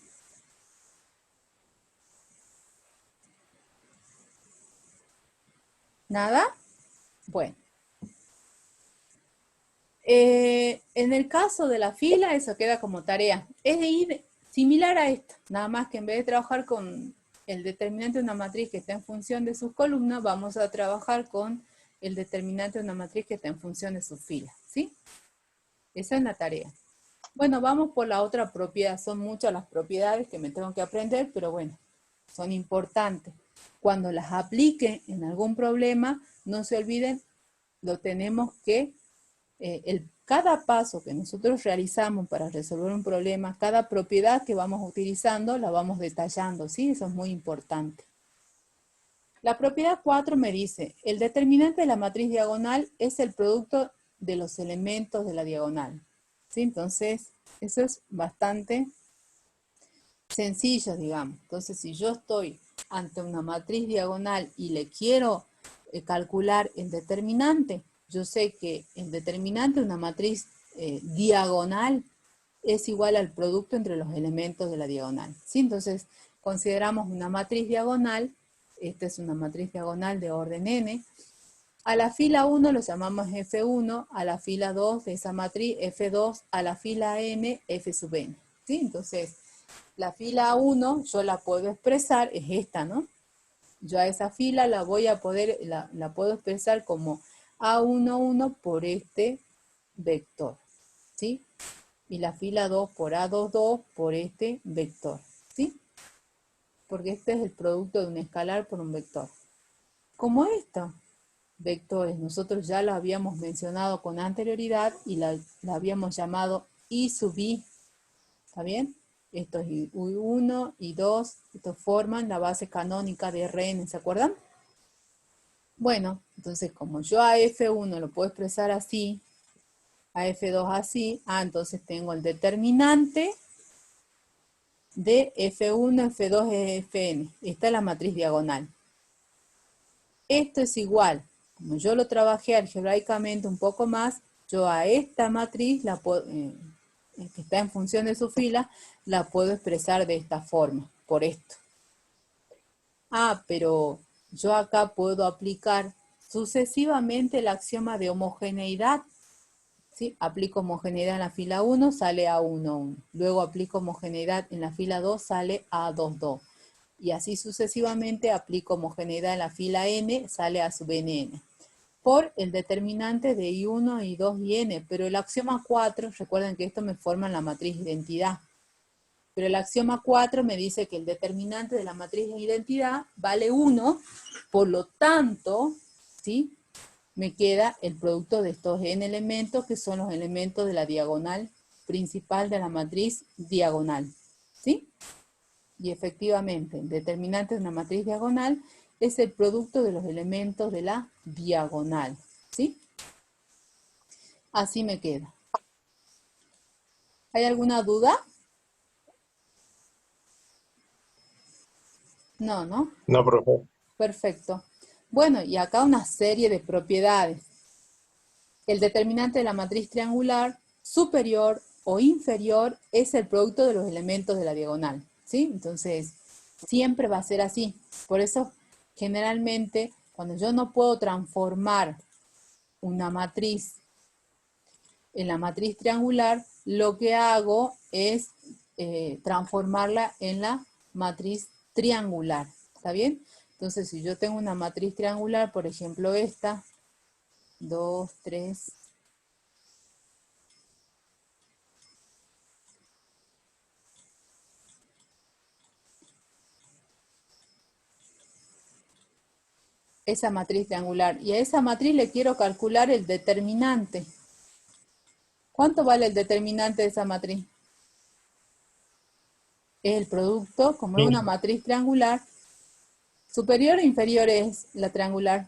¿Nada? Bueno. En el caso de la fila, eso queda como tarea. Es de ir similar a esto, nada más que en vez de trabajar con el determinante de una matriz que está en función de sus columnas, vamos a trabajar con el determinante de una matriz que está en función de sus filas, ¿sí? Esa es la tarea. Bueno, vamos por la otra propiedad. Son muchas las propiedades que me tengo que aprender, pero bueno, son importantes. Cuando las aplique en algún problema, no se olviden, lo tenemos que, cada paso que nosotros realizamos para resolver un problema, cada propiedad que vamos utilizando, la vamos detallando, ¿sí? Eso es muy importante. La propiedad 4 me dice, el determinante de la matriz diagonal es el producto de los elementos de la diagonal. ¿Sí? Entonces, eso es bastante sencillo, digamos. Entonces, si yo estoy ante una matriz diagonal y le quiero calcular el determinante, yo sé que el determinante de una matriz diagonal es igual al producto entre los elementos de la diagonal. ¿Sí? Entonces, consideramos una matriz diagonal, esta es una matriz diagonal de orden n. A la fila 1 lo llamamos F1, a la fila 2 de esa matriz F2, a la fila n, F sub n. ¿Sí? Entonces, la fila 1 yo la puedo expresar, es esta, ¿no? Yo a esa fila la voy a poder, la puedo expresar como A11 por este vector, ¿sí? Y la fila 2 por A22 por este vector, ¿sí? Porque este es el producto de un escalar por un vector. Como estos vectores, nosotros ya lo habíamos mencionado con anterioridad y la habíamos llamado I sub I, ¿está bien? Esto es I1, I2, estos forman la base canónica de Rn, ¿se acuerdan? Bueno, entonces como yo a F1 lo puedo expresar así, a F2 así, entonces tengo el determinante de F1, F2, Fn. Esta es la matriz diagonal. Esto es igual, como yo lo trabajé algebraicamente un poco más, yo a esta matriz, que está en función de su fila, la puedo expresar de esta forma, por esto. Pero yo acá puedo aplicar sucesivamente el axioma de homogeneidad. ¿Sí? Aplico homogeneidad en la fila 1, sale A1, 1. Luego aplico homogeneidad en la fila 2, sale A2, 2. Y así sucesivamente aplico homogeneidad en la fila n, sale A sub nn. Por el determinante de I1, I2 y n. Pero el axioma 4, recuerden que esto me forma en la matriz identidad. Pero el axioma 4 me dice que el determinante de la matriz de identidad vale 1, por lo tanto, ¿sí? Me queda el producto de estos n elementos, que son los elementos de la diagonal principal de la matriz diagonal, ¿sí? Y efectivamente, el determinante de una matriz diagonal es el producto de los elementos de la diagonal, ¿sí? Así me queda. ¿Hay alguna duda? No, ¿no? No, profe. Perfecto. Bueno, y acá una serie de propiedades. El determinante de la matriz triangular superior o inferior es el producto de los elementos de la diagonal, ¿sí? Entonces, siempre va a ser así. Por eso, generalmente, cuando yo no puedo transformar una matriz en la matriz triangular, lo que hago es transformarla en la matriz triangular, ¿está bien? Entonces, si yo tengo una matriz triangular, por ejemplo esta, 2, 3, esa matriz triangular, y a esa matriz le quiero calcular el determinante. ¿Cuánto vale el determinante de esa matriz? Es el producto, como es una matriz triangular, ¿superior o inferior es la triangular?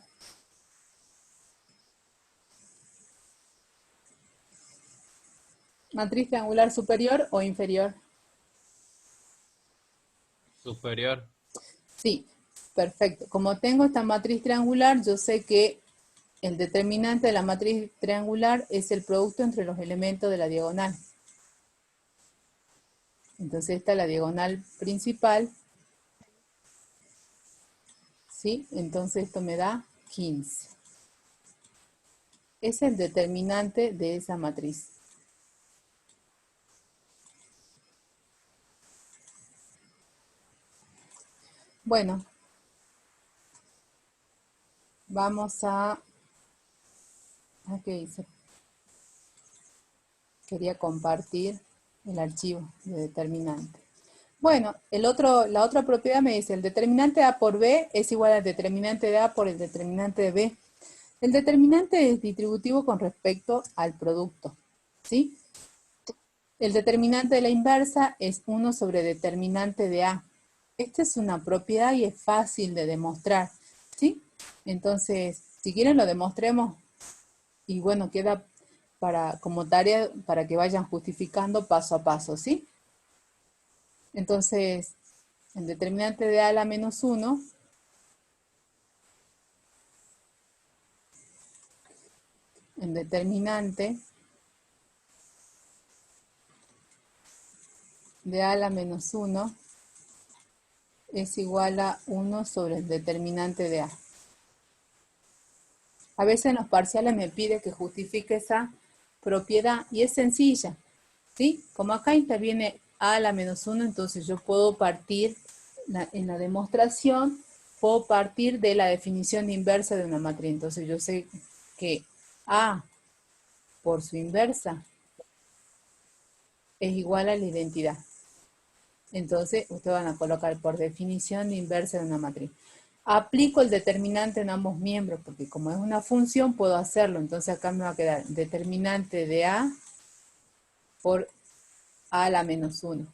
¿Matriz triangular superior o inferior? Superior. Sí, perfecto. Como tengo esta matriz triangular, yo sé que el determinante de la matriz triangular es el producto entre los elementos de la diagonal. Entonces esta es la diagonal principal. ¿Sí? Entonces esto me da 15. Es el determinante de esa matriz. Bueno, vamos a... ¿Qué hice? Quería compartir el archivo de determinante. Bueno, la otra propiedad me dice, el determinante A por B es igual al determinante de A por el determinante de B. El determinante es distributivo con respecto al producto, ¿sí? El determinante de la inversa es 1 sobre determinante de A. Esta es una propiedad y es fácil de demostrar, ¿sí? Entonces, si quieren lo demostremos y bueno, queda como tarea para que vayan justificando paso a paso, ¿sí? Entonces, el determinante de A a la menos 1 el determinante de A a la menos 1 es igual a 1 sobre el determinante de A. A veces en los parciales me pide que justifique esa propiedad y es sencilla, ¿sí? Como acá interviene A a la menos 1, entonces yo puedo partir, en la demostración, puedo partir de la definición inversa de una matriz. Entonces yo sé que A por su inversa es igual a la identidad. Entonces, ustedes van a colocar por definición de inversa de una matriz. Aplico el determinante en ambos miembros, porque como es una función, puedo hacerlo. Entonces, acá me va a quedar determinante de A por A a la menos 1.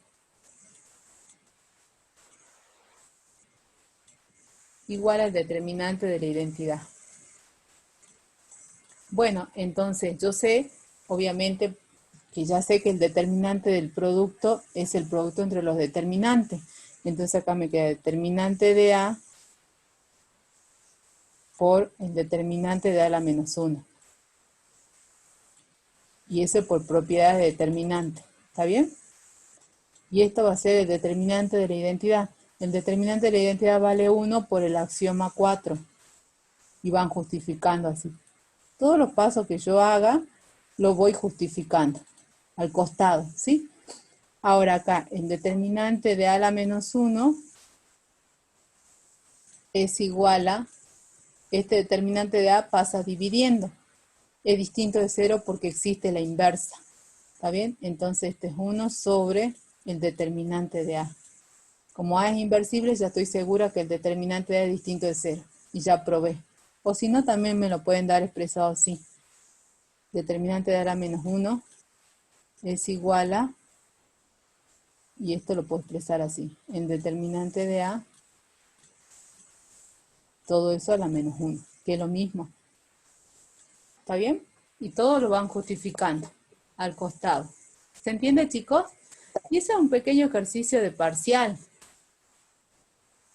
Igual al determinante de la identidad. Bueno, entonces yo sé, obviamente, que ya sé que el determinante del producto es el producto entre los determinantes. Entonces acá me queda determinante de A por el determinante de A a la menos 1. Y eso por propiedades de determinante. ¿Está bien? Y esto va a ser el determinante de la identidad. El determinante de la identidad vale 1 por el axioma 4. Y van justificando así. Todos los pasos que yo haga, los voy justificando al costado, ¿sí? Ahora acá, el determinante de A a la menos 1 es igual a, este determinante de A pasa dividiendo. Es distinto de 0 porque existe la inversa. ¿Está bien? Entonces este es 1 sobre el determinante de A. Como A es inversible, ya estoy segura que el determinante de A es distinto de 0. Y ya probé. O si no, también me lo pueden dar expresado así. Determinante de A a la menos 1 es igual a, y esto lo puedo expresar así, el determinante de A, todo eso a la menos 1, que es lo mismo. ¿Está bien? Y todo lo van justificando al costado. ¿Se entiende, chicos? Y ese es un pequeño ejercicio de parcial.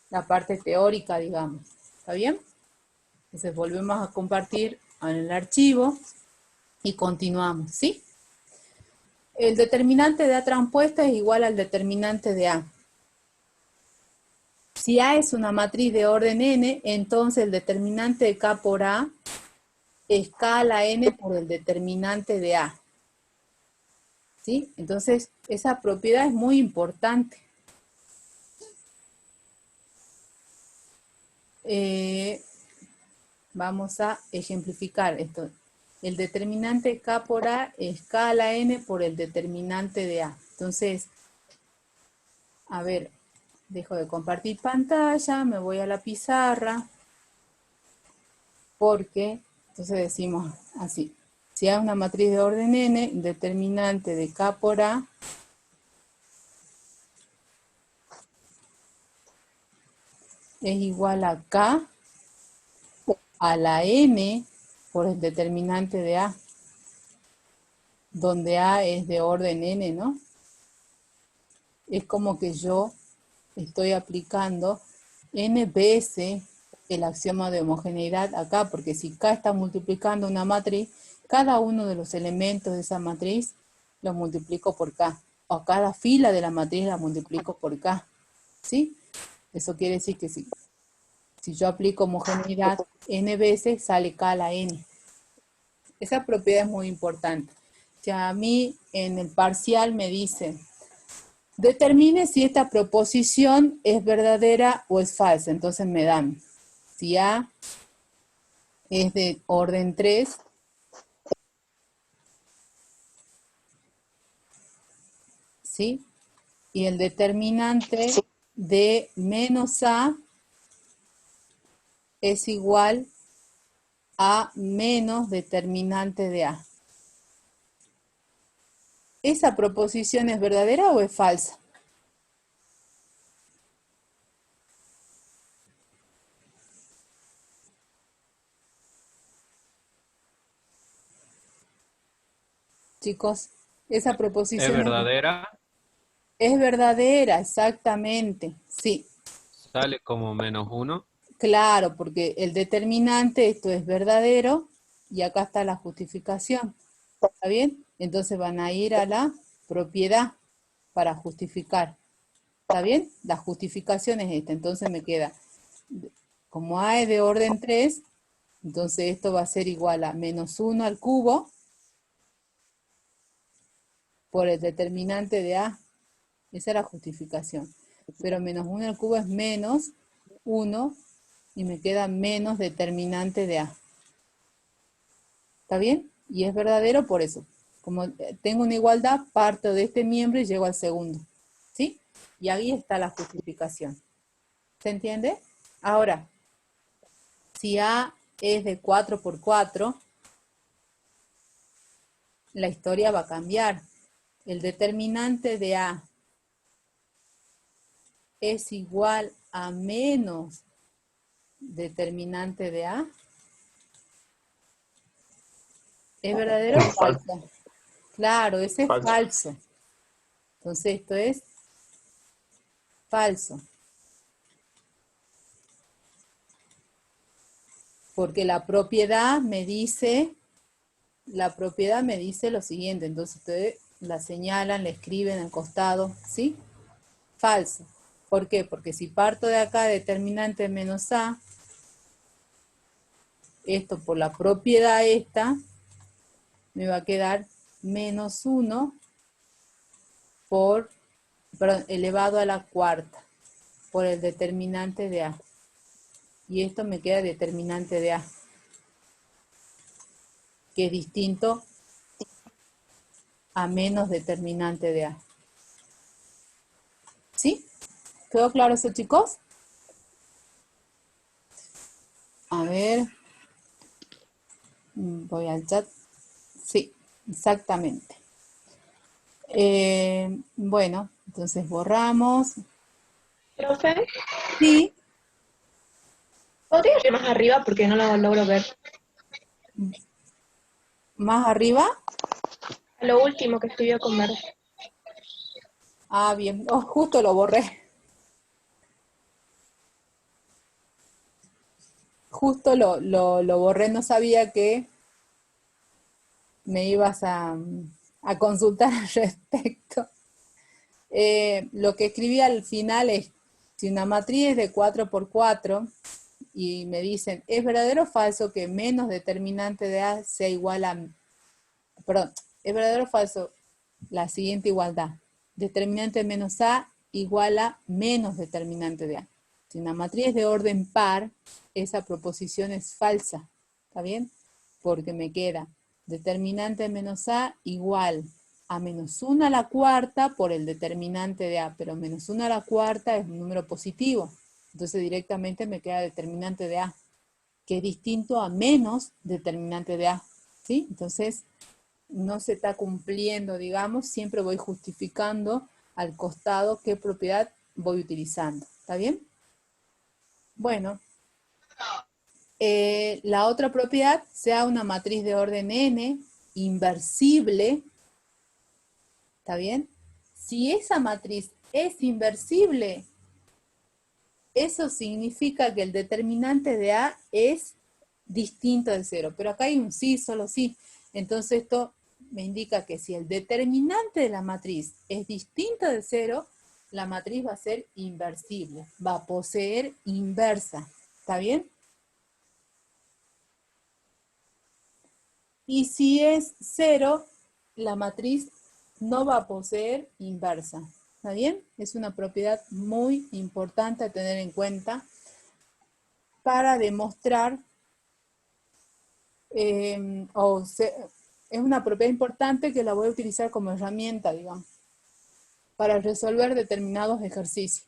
La parte teórica, digamos. ¿Está bien? Entonces volvemos a compartir en el archivo y continuamos, ¿sí? El determinante de A transpuesta es igual al determinante de A. Si A es una matriz de orden n, entonces el determinante de K por A es K a la n por el determinante de A. ¿Sí? Entonces, esa propiedad es muy importante. Vamos a ejemplificar esto. El determinante K por A es K a la N por el determinante de A. Entonces, a ver, dejo de compartir pantalla, me voy a la pizarra, porque, entonces decimos así, si hay una matriz de orden n, el determinante de K por A es igual a K a la N por el determinante de A, donde A es de orden n, ¿no? Es como que yo estoy aplicando n veces el axioma de homogeneidad acá, porque si K está multiplicando una matriz, cada uno de los elementos de esa matriz lo multiplico por K, o cada fila de la matriz la multiplico por K, ¿sí? Eso quiere decir que si yo aplico homogeneidad n veces, sale K a la n. Esa propiedad es muy importante. Si a mí en el parcial me dicen, determine si esta proposición es verdadera o es falsa. Entonces me dan, si A es de orden 3, ¿sí? Y el determinante de menos A es igual a menos determinante de A. ¿Esa proposición es verdadera o es falsa? Chicos, esa ¿Es proposición verdadera? es verdadera, exactamente, sí. Sale como -1. Claro, porque el determinante, esto es verdadero, y acá está la justificación. ¿Está bien? Entonces van a ir a la propiedad para justificar. ¿Está bien? La justificación es esta. Entonces me queda, como A es de orden 3, entonces esto va a ser igual a -1 al cubo por el determinante de A. Esa es la justificación. Pero -1 al cubo es menos 1 y me queda menos determinante de A. ¿Está bien? Y es verdadero por eso. Como tengo una igualdad, parto de este miembro y llego al segundo. ¿Sí? Y ahí está la justificación. ¿Se entiende? Ahora, si A es de 4 por 4, la historia va a cambiar. El determinante de A es igual a menos determinante de A. ¿Es verdadero o falso? Claro, ese es falso. Entonces esto es falso. Porque la propiedad me dice lo siguiente. Entonces ustedes la señalan, la escriben al costado, ¿sí? Falso. ¿Por qué? Porque si parto de acá determinante menos A, esto por la propiedad esta, me va a quedar -1 elevado a la cuarta, por el determinante de A. Y esto me queda determinante de A, que es distinto a menos determinante de A. ¿Sí? ¿Quedó claro eso, chicos? A ver. Voy al chat. Sí, exactamente. Bueno, entonces borramos. Profe, Sí, ¿podría ir más arriba porque no lo logro ver? más arriba. A lo último que escribió con verde. Ah, bien. Oh, justo lo borré. Justo lo borré. No sabía que me ibas a consultar al respecto. Lo que escribí al final es, si una matriz es de 4 por 4 y me dicen, ¿es verdadero o falso que menos determinante de A sea igual a... Perdón, ¿es verdadero o falso la siguiente igualdad? Determinante de menos A igual a menos determinante de A. Si una matriz es de orden par, esa proposición es falsa, ¿está bien? Porque me queda determinante de menos A igual a menos 1 a la cuarta por el determinante de A, pero menos 1 a la cuarta es un número positivo, entonces directamente me queda determinante de A, que es distinto a menos determinante de A, ¿sí? Entonces, no se está cumpliendo, digamos, siempre voy justificando al costado qué propiedad voy utilizando, ¿está bien? Bueno, la otra propiedad, sea una matriz de orden n, inversible, ¿está bien? Si esa matriz es inversible, eso significa que el determinante de A es distinto de 0. Pero acá hay un sí, solo sí. Entonces esto me indica que si el determinante de la matriz es distinto de 0, la matriz va a ser inversible, va a poseer inversa. ¿Está bien? Y si es 0, la matriz no va a poseer inversa. ¿Está bien? Es una propiedad muy importante a tener en cuenta para demostrar, es una propiedad importante que la voy a utilizar como herramienta, digamos, para resolver determinados ejercicios.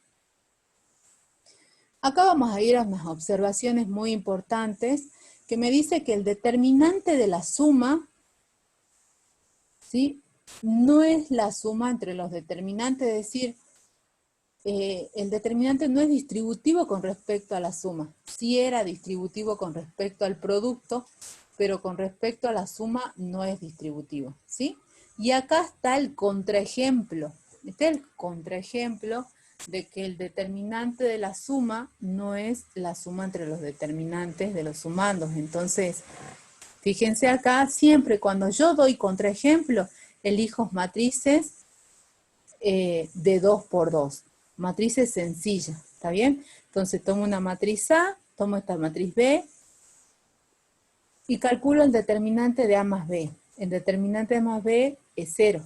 Acá vamos a ir a unas observaciones muy importantes que me dice que el determinante de la suma, ¿sí?, no es la suma entre los determinantes, es decir, el determinante no es distributivo con respecto a la suma. Sí era distributivo con respecto al producto, pero con respecto a la suma no es distributivo, ¿sí? Y acá está el contraejemplo. Este es el contraejemplo de que el determinante de la suma no es la suma entre los determinantes de los sumandos. Entonces, fíjense acá, siempre cuando yo doy contraejemplo, elijo matrices de 2 por 2. Matrices sencillas, ¿está bien? Entonces tomo una matriz A, tomo esta matriz B y calculo el determinante de A más B. El determinante de A más B es 0.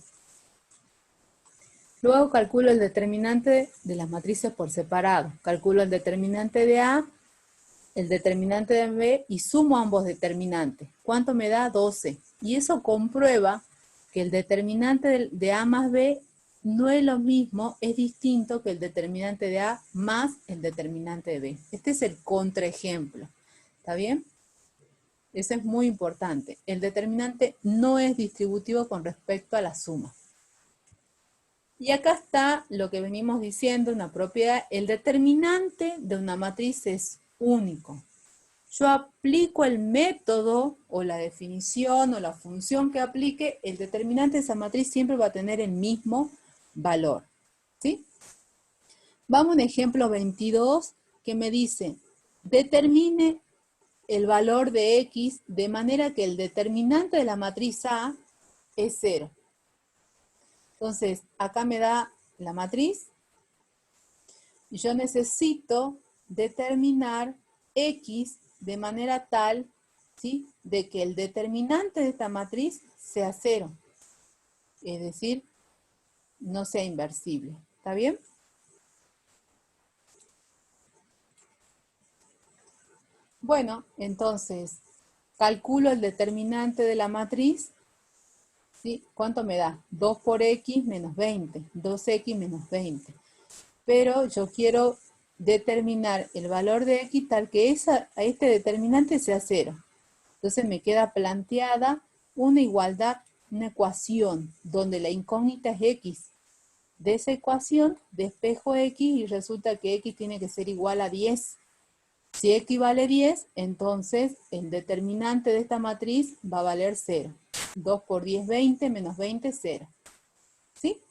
Luego calculo el determinante de las matrices por separado. Calculo el determinante de A, el determinante de B y sumo ambos determinantes. ¿Cuánto me da? 12. Y eso comprueba que el determinante de A más B no es lo mismo, es distinto que el determinante de A más el determinante de B. Este es el contraejemplo. ¿Está bien? Eso es muy importante. El determinante no es distributivo con respecto a la suma. Y acá está lo que venimos diciendo, una propiedad. El determinante de una matriz es único. Yo aplico el método o la definición o la función que aplique, el determinante de esa matriz siempre va a tener el mismo valor, ¿sí? Vamos a un ejemplo 22 que me dice, determine el valor de X de manera que el determinante de la matriz A es 0. Entonces, acá me da la matriz y yo necesito determinar X de manera tal, ¿sí?, de que el determinante de esta matriz sea 0. Es decir, no sea inversible. ¿Está bien? Bueno, entonces, calculo el determinante de la matriz, ¿sí? ¿Cuánto me da? 2 por X menos 20, 2X menos 20. Pero yo quiero determinar el valor de X tal que este determinante sea 0. Entonces me queda planteada una igualdad, una ecuación, donde la incógnita es X. De esa ecuación despejo X y resulta que X tiene que ser igual a 10. Si X vale 10, entonces el determinante de esta matriz va a valer 0. 2 por 10, 20, menos 20, 0. ¿Sí?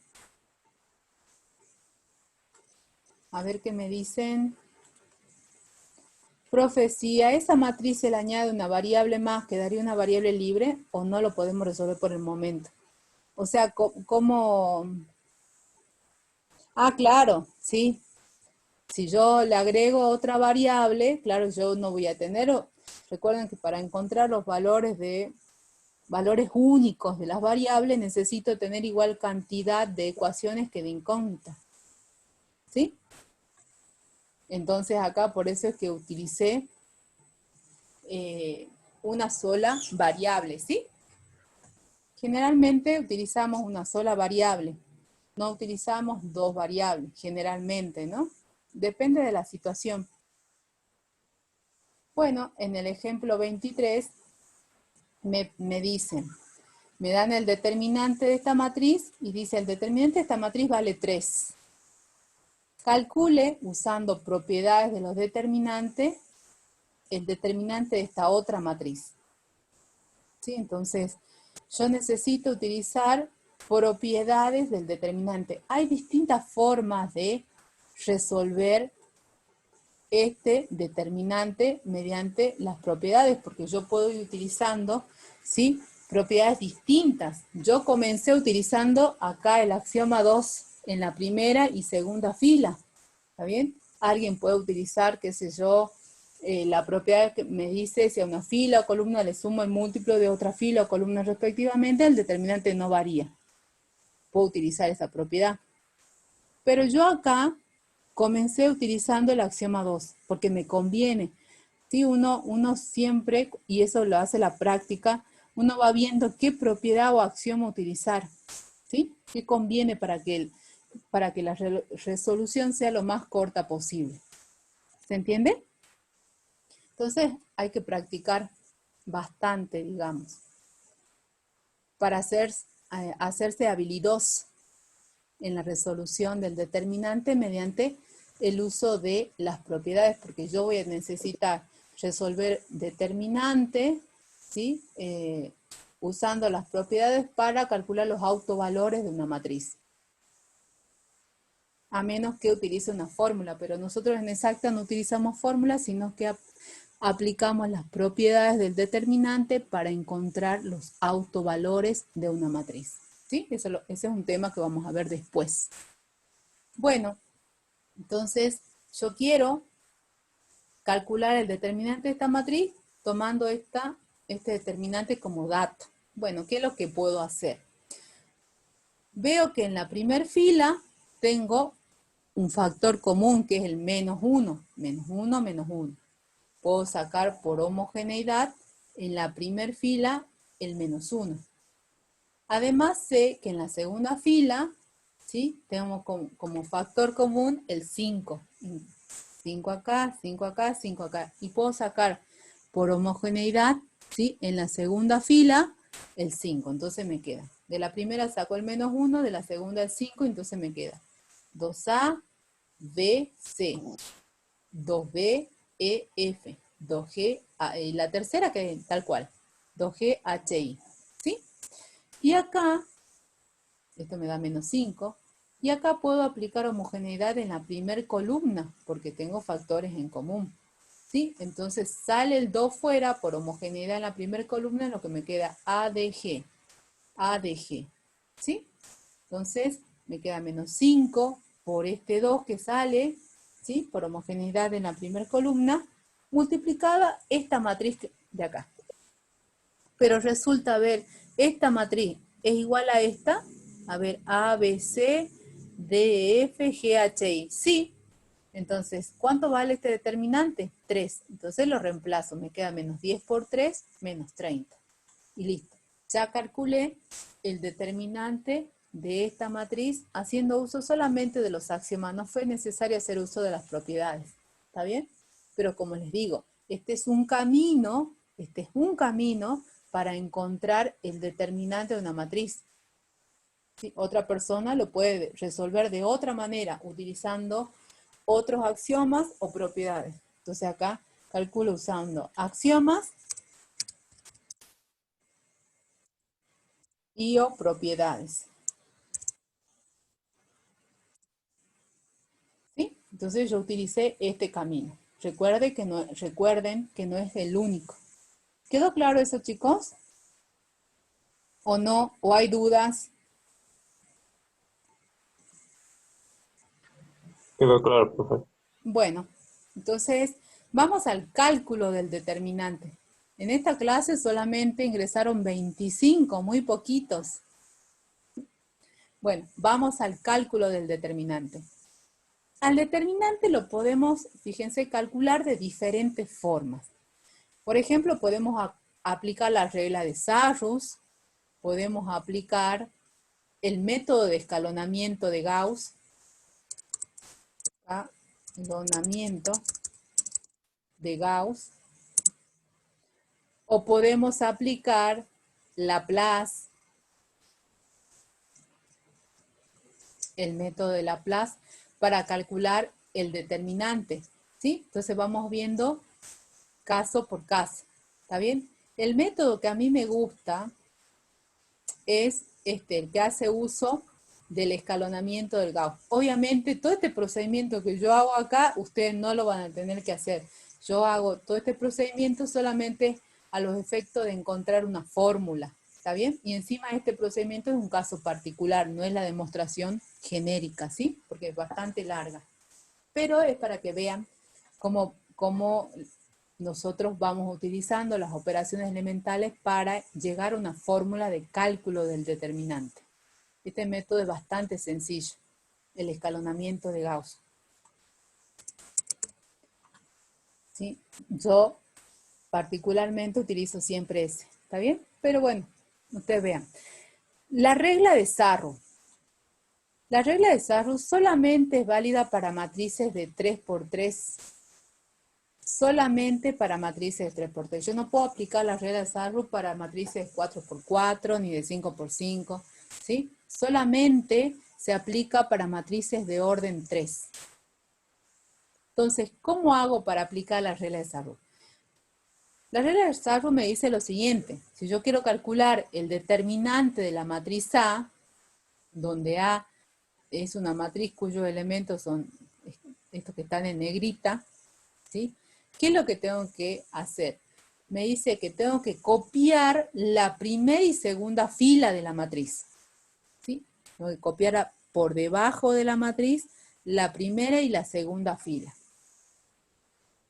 A ver qué me dicen. Profe, si a esa matriz se le añade una variable más, ¿quedaría una variable libre o no lo podemos resolver por el momento? O sea, ¿cómo? Ah, claro, sí. Si yo le agrego otra variable, claro, yo no voy a tener, recuerden que para encontrar los valores únicos de las variables, necesito tener igual cantidad de ecuaciones que de incógnitas. ¿Sí? Entonces acá por eso es que utilicé una sola variable, ¿sí? Generalmente utilizamos una sola variable. No utilizamos dos variables, generalmente, ¿no? Depende de la situación. Bueno, en el ejemplo 23 me dicen, me dan el determinante de esta matriz y dice el determinante de esta matriz vale 3. Calcule, usando propiedades de los determinantes, el determinante de esta otra matriz. ¿Sí? Entonces, yo necesito utilizar propiedades del determinante. Hay distintas formas de resolver este determinante mediante las propiedades, porque yo puedo ir utilizando, ¿sí?, propiedades distintas. Yo comencé utilizando acá el axioma 2 en la primera y segunda fila, ¿está bien? Alguien puede utilizar, qué sé yo, la propiedad que me dice si a una fila o columna le sumo el múltiplo de otra fila o columna respectivamente, el determinante no varía. Puedo utilizar esa propiedad. Pero yo acá comencé utilizando el axioma 2, porque me conviene. ¿Sí? Uno siempre, y eso lo hace la práctica, uno va viendo qué propiedad o axioma utilizar. ¿Sí? ¿Qué conviene para que la resolución sea lo más corta posible? ¿Se entiende? Entonces hay que practicar bastante, digamos, para hacerse habilidoso en la resolución del determinante mediante el uso de las propiedades, porque yo voy a necesitar resolver determinante, ¿sí?, usando las propiedades para calcular los autovalores de una matriz. A menos que utilice una fórmula, pero nosotros en exacta no utilizamos fórmulas, sino que aplicamos las propiedades del determinante para encontrar los autovalores de una matriz. ¿Sí? Ese es un tema que vamos a ver después. Bueno, entonces yo quiero calcular el determinante de esta matriz tomando este determinante como dato. Bueno, ¿qué es lo que puedo hacer? Veo que en la primera fila tengo un factor común que es el menos 1. Menos 1, menos 1. Puedo sacar por homogeneidad en la primera fila el menos 1. Además sé que en la segunda fila, ¿sí?, tengo como factor común el 5. 5 acá, 5 acá, 5 acá. Y puedo sacar por homogeneidad, ¿sí?, en la segunda fila el 5. Entonces me queda. De la primera saco el menos 1, de la segunda el 5, entonces me queda 2A, B, C, 2B, E, F, 2G, A, y la tercera que es tal cual, 2G, H, I. ¿Sí? Y acá, esto me da menos 5, y acá puedo aplicar homogeneidad en la primera columna, porque tengo factores en común. ¿Sí? Entonces sale el 2 fuera por homogeneidad en la primera columna, lo que me queda A de G. A de G. ¿Sí? Entonces me queda menos 5 por este 2 que sale, ¿sí?, por homogeneidad en la primera columna, multiplicada esta matriz de acá. Pero resulta, a ver, esta matriz es igual a esta. A ver, A, B, C, D, F, G, H, I. Sí. Entonces, ¿cuánto vale este determinante? 3. Entonces lo reemplazo. Me queda menos 10 por 3, menos 30. Y listo. Ya calculé el determinante de esta matriz haciendo uso solamente de los axiomas. No fue necesario hacer uso de las propiedades. ¿Está bien? Pero como les digo, este es un camino para encontrar el determinante de una matriz. ¿Sí? Otra persona lo puede resolver de otra manera, utilizando otros axiomas o propiedades. Entonces acá calculo usando axiomas y o propiedades. ¿Sí? Entonces yo utilicé este camino. Recuerden que no es el único. ¿Quedó claro eso, chicos? ¿O no? ¿O hay dudas? Quedó claro, profe. Bueno, entonces vamos al cálculo del determinante. En esta clase solamente ingresaron 25, muy poquitos. Bueno, vamos al cálculo del determinante. Al determinante lo podemos, fíjense, calcular de diferentes formas. Por ejemplo, podemos aplicar la regla de Sarrus, podemos aplicar el método de escalonamiento de Gauss, escalonamiento de Gauss, o podemos aplicar Laplace, el método de Laplace, para calcular el determinante, ¿sí? Entonces vamos viendo caso por caso, ¿está bien? El método que a mí me gusta es el que hace uso del escalonamiento del Gauss. Obviamente, todo este procedimiento que yo hago acá, ustedes no lo van a tener que hacer. Yo hago todo este procedimiento solamente a los efectos de encontrar una fórmula, ¿está bien? Y encima este procedimiento es un caso particular, no es la demostración genérica, ¿sí? Porque es bastante larga. Pero es para que vean cómo nosotros vamos utilizando las operaciones elementales para llegar a una fórmula de cálculo del determinante. Este método es bastante sencillo, el escalonamiento de Gauss. ¿Sí? Yo particularmente utilizo siempre ese, ¿está bien? Pero bueno, ustedes vean. La regla de Sarrus. La regla de Sarrus solamente es válida para matrices de 3×3. Solamente para matrices de 3×3. Yo no puedo aplicar la regla de Sarrus para matrices de 4×4 ni de 5×5, ¿sí? Solamente se aplica para matrices de orden 3. Entonces, ¿cómo hago para aplicar la regla de Sarrus? La regla de Sarrus me dice lo siguiente. Si yo quiero calcular el determinante de la matriz A, donde A es una matriz cuyos elementos son estos que están en negrita, ¿sí? ¿Qué es lo que tengo que hacer? Me dice que tengo que copiar la primera y segunda fila de la matriz, ¿sí? Tengo que copiar por debajo de la matriz la primera y la segunda fila,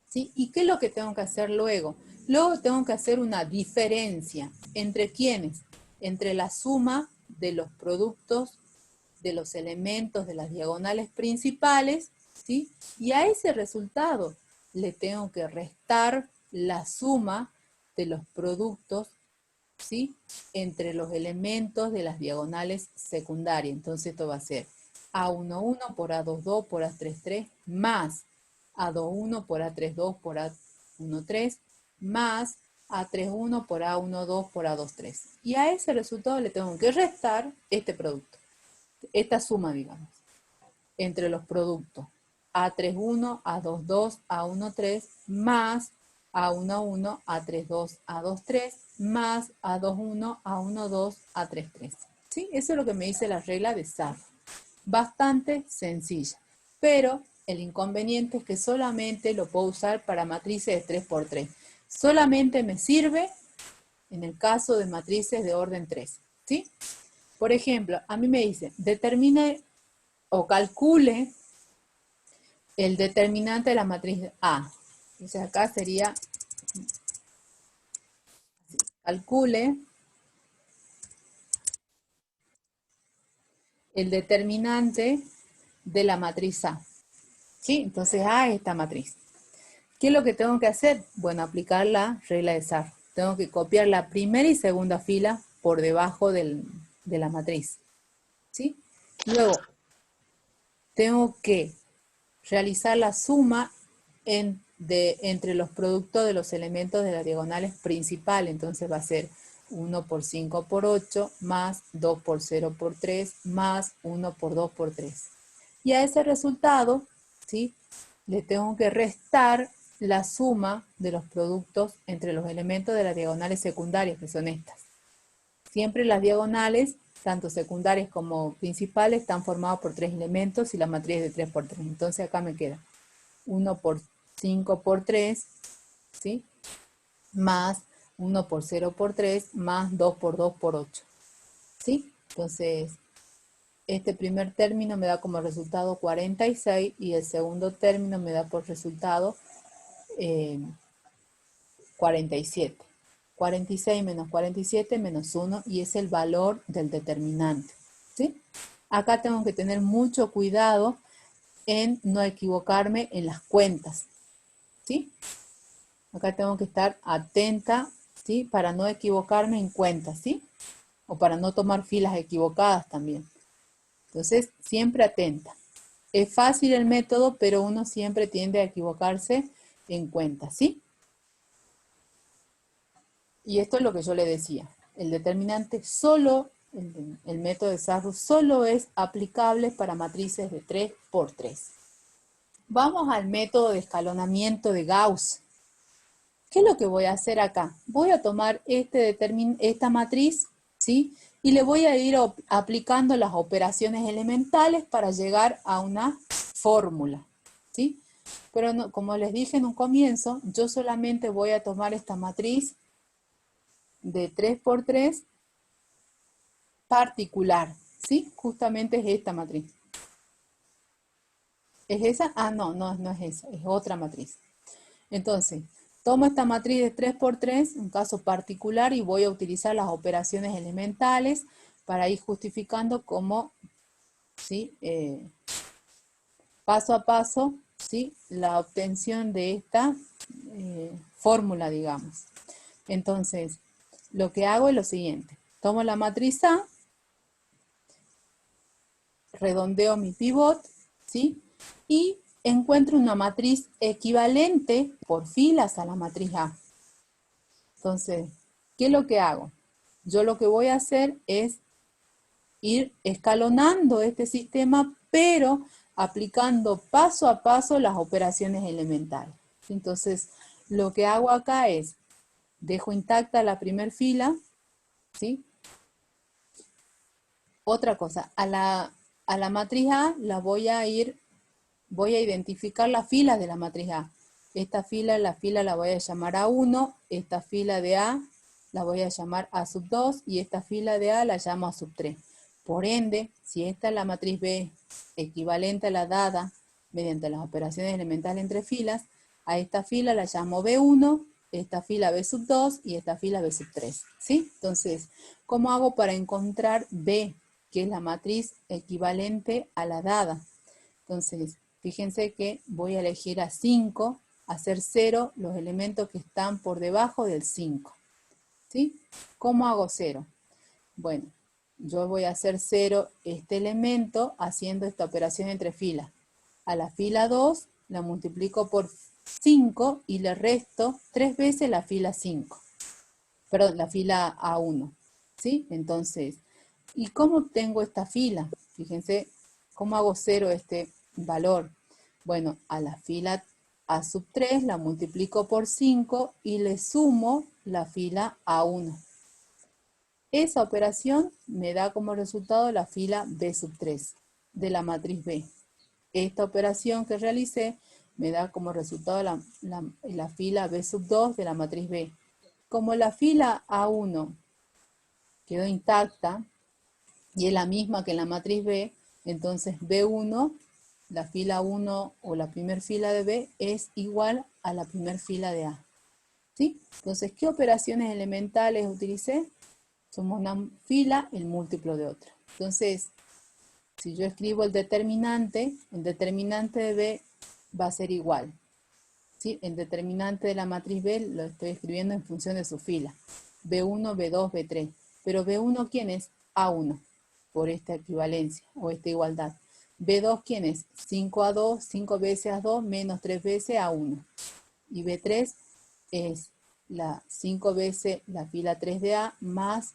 ¿sí? ¿Y qué es lo que tengo que hacer luego? Luego tengo que hacer una diferencia. ¿Entre quiénes? Entre la suma de los productos de los elementos de las diagonales principales, ¿sí? Y a ese resultado le tengo que restar la suma de los productos, ¿sí? Entre los elementos de las diagonales secundarias. Entonces esto va a ser A11 por A22 por A33 más A21 por A32 por A13 más A31 por A12 por A23. Y a ese resultado le tengo que restar este producto. Esta suma, digamos, entre los productos A31, A22, A13, más A11, A32, A23, más A21, A12, A33. ¿Sí? Eso es lo que me dice la regla de Sarrus. Bastante sencilla, pero el inconveniente es que solamente lo puedo usar para matrices de 3×3. Solamente me sirve en el caso de matrices de orden 3. ¿Sí? Por ejemplo, a mí me dice, determine o calcule el determinante de la matriz A. Entonces acá sería, calcule el determinante de la matriz A. ¿Sí? Entonces A es esta matriz. ¿Qué es lo que tengo que hacer? Bueno, aplicar la regla de Sarrus. Tengo que copiar la primera y segunda fila por debajo de la matriz. ¿Sí? Luego, tengo que realizar la suma entre los productos de los elementos de las diagonales principales. Entonces va a ser 1 por 5 por 8 más 2 por 0 por 3 más 1 por 2 por 3. Y a ese resultado, ¿sí?, le tengo que restar la suma de los productos entre los elementos de las diagonales secundarias, que son estas. Siempre las diagonales, tanto secundarias como principales, están formadas por 3 elementos y la matriz es de 3×3. Entonces acá me queda 1 por 5 por 3, ¿sí?, más 1 por 0 por 3, más 2 por 2 por 8. ¿Sí? Entonces, este primer término me da como resultado 46 y el segundo término me da por resultado 47. 46 menos 47 menos 1 y es el valor del determinante. ¿Sí? Acá tengo que tener mucho cuidado en no equivocarme en las cuentas, ¿sí? Acá tengo que estar atenta, ¿sí? Para no equivocarme en cuentas, ¿sí? O para no tomar filas equivocadas también. Entonces, siempre atenta. Es fácil el método, pero uno siempre tiende a equivocarse en cuentas, ¿sí? Y esto es lo que yo le decía. El determinante solo, el método de Sarrus solo es aplicable para matrices de 3 por 3. Vamos al método de escalonamiento de Gauss. ¿Qué es lo que voy a hacer acá? Voy a tomar esta matriz, ¿sí? Y le voy a ir aplicando las operaciones elementales para llegar a una fórmula, ¿sí? Pero no, como les dije en un comienzo, yo solamente voy a tomar esta matriz de 3 por 3 particular, ¿sí? Justamente es esta matriz. ¿Es esa? Ah, no es esa, es otra matriz. Entonces, tomo esta matriz de 3 por 3, un caso particular, y voy a utilizar las operaciones elementales para ir justificando cómo, ¿sí? Paso a paso, ¿sí? La obtención de esta fórmula, digamos. Entonces, lo que hago es lo siguiente. Tomo la matriz A, redondeo mi pivot, ¿sí? Y encuentro una matriz equivalente por filas a la matriz A. Entonces, ¿qué es lo que hago? Yo lo que voy a hacer es ir escalonando este sistema, pero aplicando paso a paso las operaciones elementales. Entonces, lo que hago acá es, dejo intacta la primera fila, ¿sí? Otra cosa, a la matriz A voy a identificar las filas de la matriz A. Esta fila, la voy a llamar A1, esta fila de A la voy a llamar A sub 2 y esta fila de A la llamo A sub 3. Por ende, si esta es la matriz B equivalente a la dada mediante las operaciones elementales entre filas, a esta fila la llamo B1, esta fila B sub 2 y esta fila B sub 3. ¿Sí? Entonces, ¿cómo hago para encontrar B, que es la matriz equivalente a la dada? Entonces, fíjense que voy a elegir a 5, hacer 0 los elementos que están por debajo del 5. ¿Sí? ¿Cómo hago 0? Bueno, yo voy a hacer 0 este elemento haciendo esta operación entre filas. A la fila 2 la multiplico por 5 y le resto 3 veces la fila 5. Perdón, la fila A1. ¿Sí? Entonces, ¿y cómo obtengo esta fila? Fíjense, ¿cómo hago 0 este valor? Bueno, a la fila A sub 3 la multiplico por 5 y le sumo la fila A1. Esa operación me da como resultado la fila B sub 3 de la matriz B. Esta operación que realicé me da como resultado la fila B sub 2 de la matriz B. Como la fila A1 quedó intacta y es la misma que en la matriz B, entonces B1, la fila 1 o la primera fila de B es igual a la primera fila de A. ¿Sí? Entonces, ¿qué operaciones elementales utilicé? Somos una fila, el múltiplo de otra. Entonces, si yo escribo el determinante de B va a ser igual. ¿Sí? El determinante de la matriz B lo estoy escribiendo en función de su fila. B1, B2, B3. Pero B1, ¿quién es? A1, por esta equivalencia o esta igualdad. B2, ¿quién es? 5A2, 5 veces A2 menos 3 veces A1. Y B3 es la 5 veces la fila 3 de A más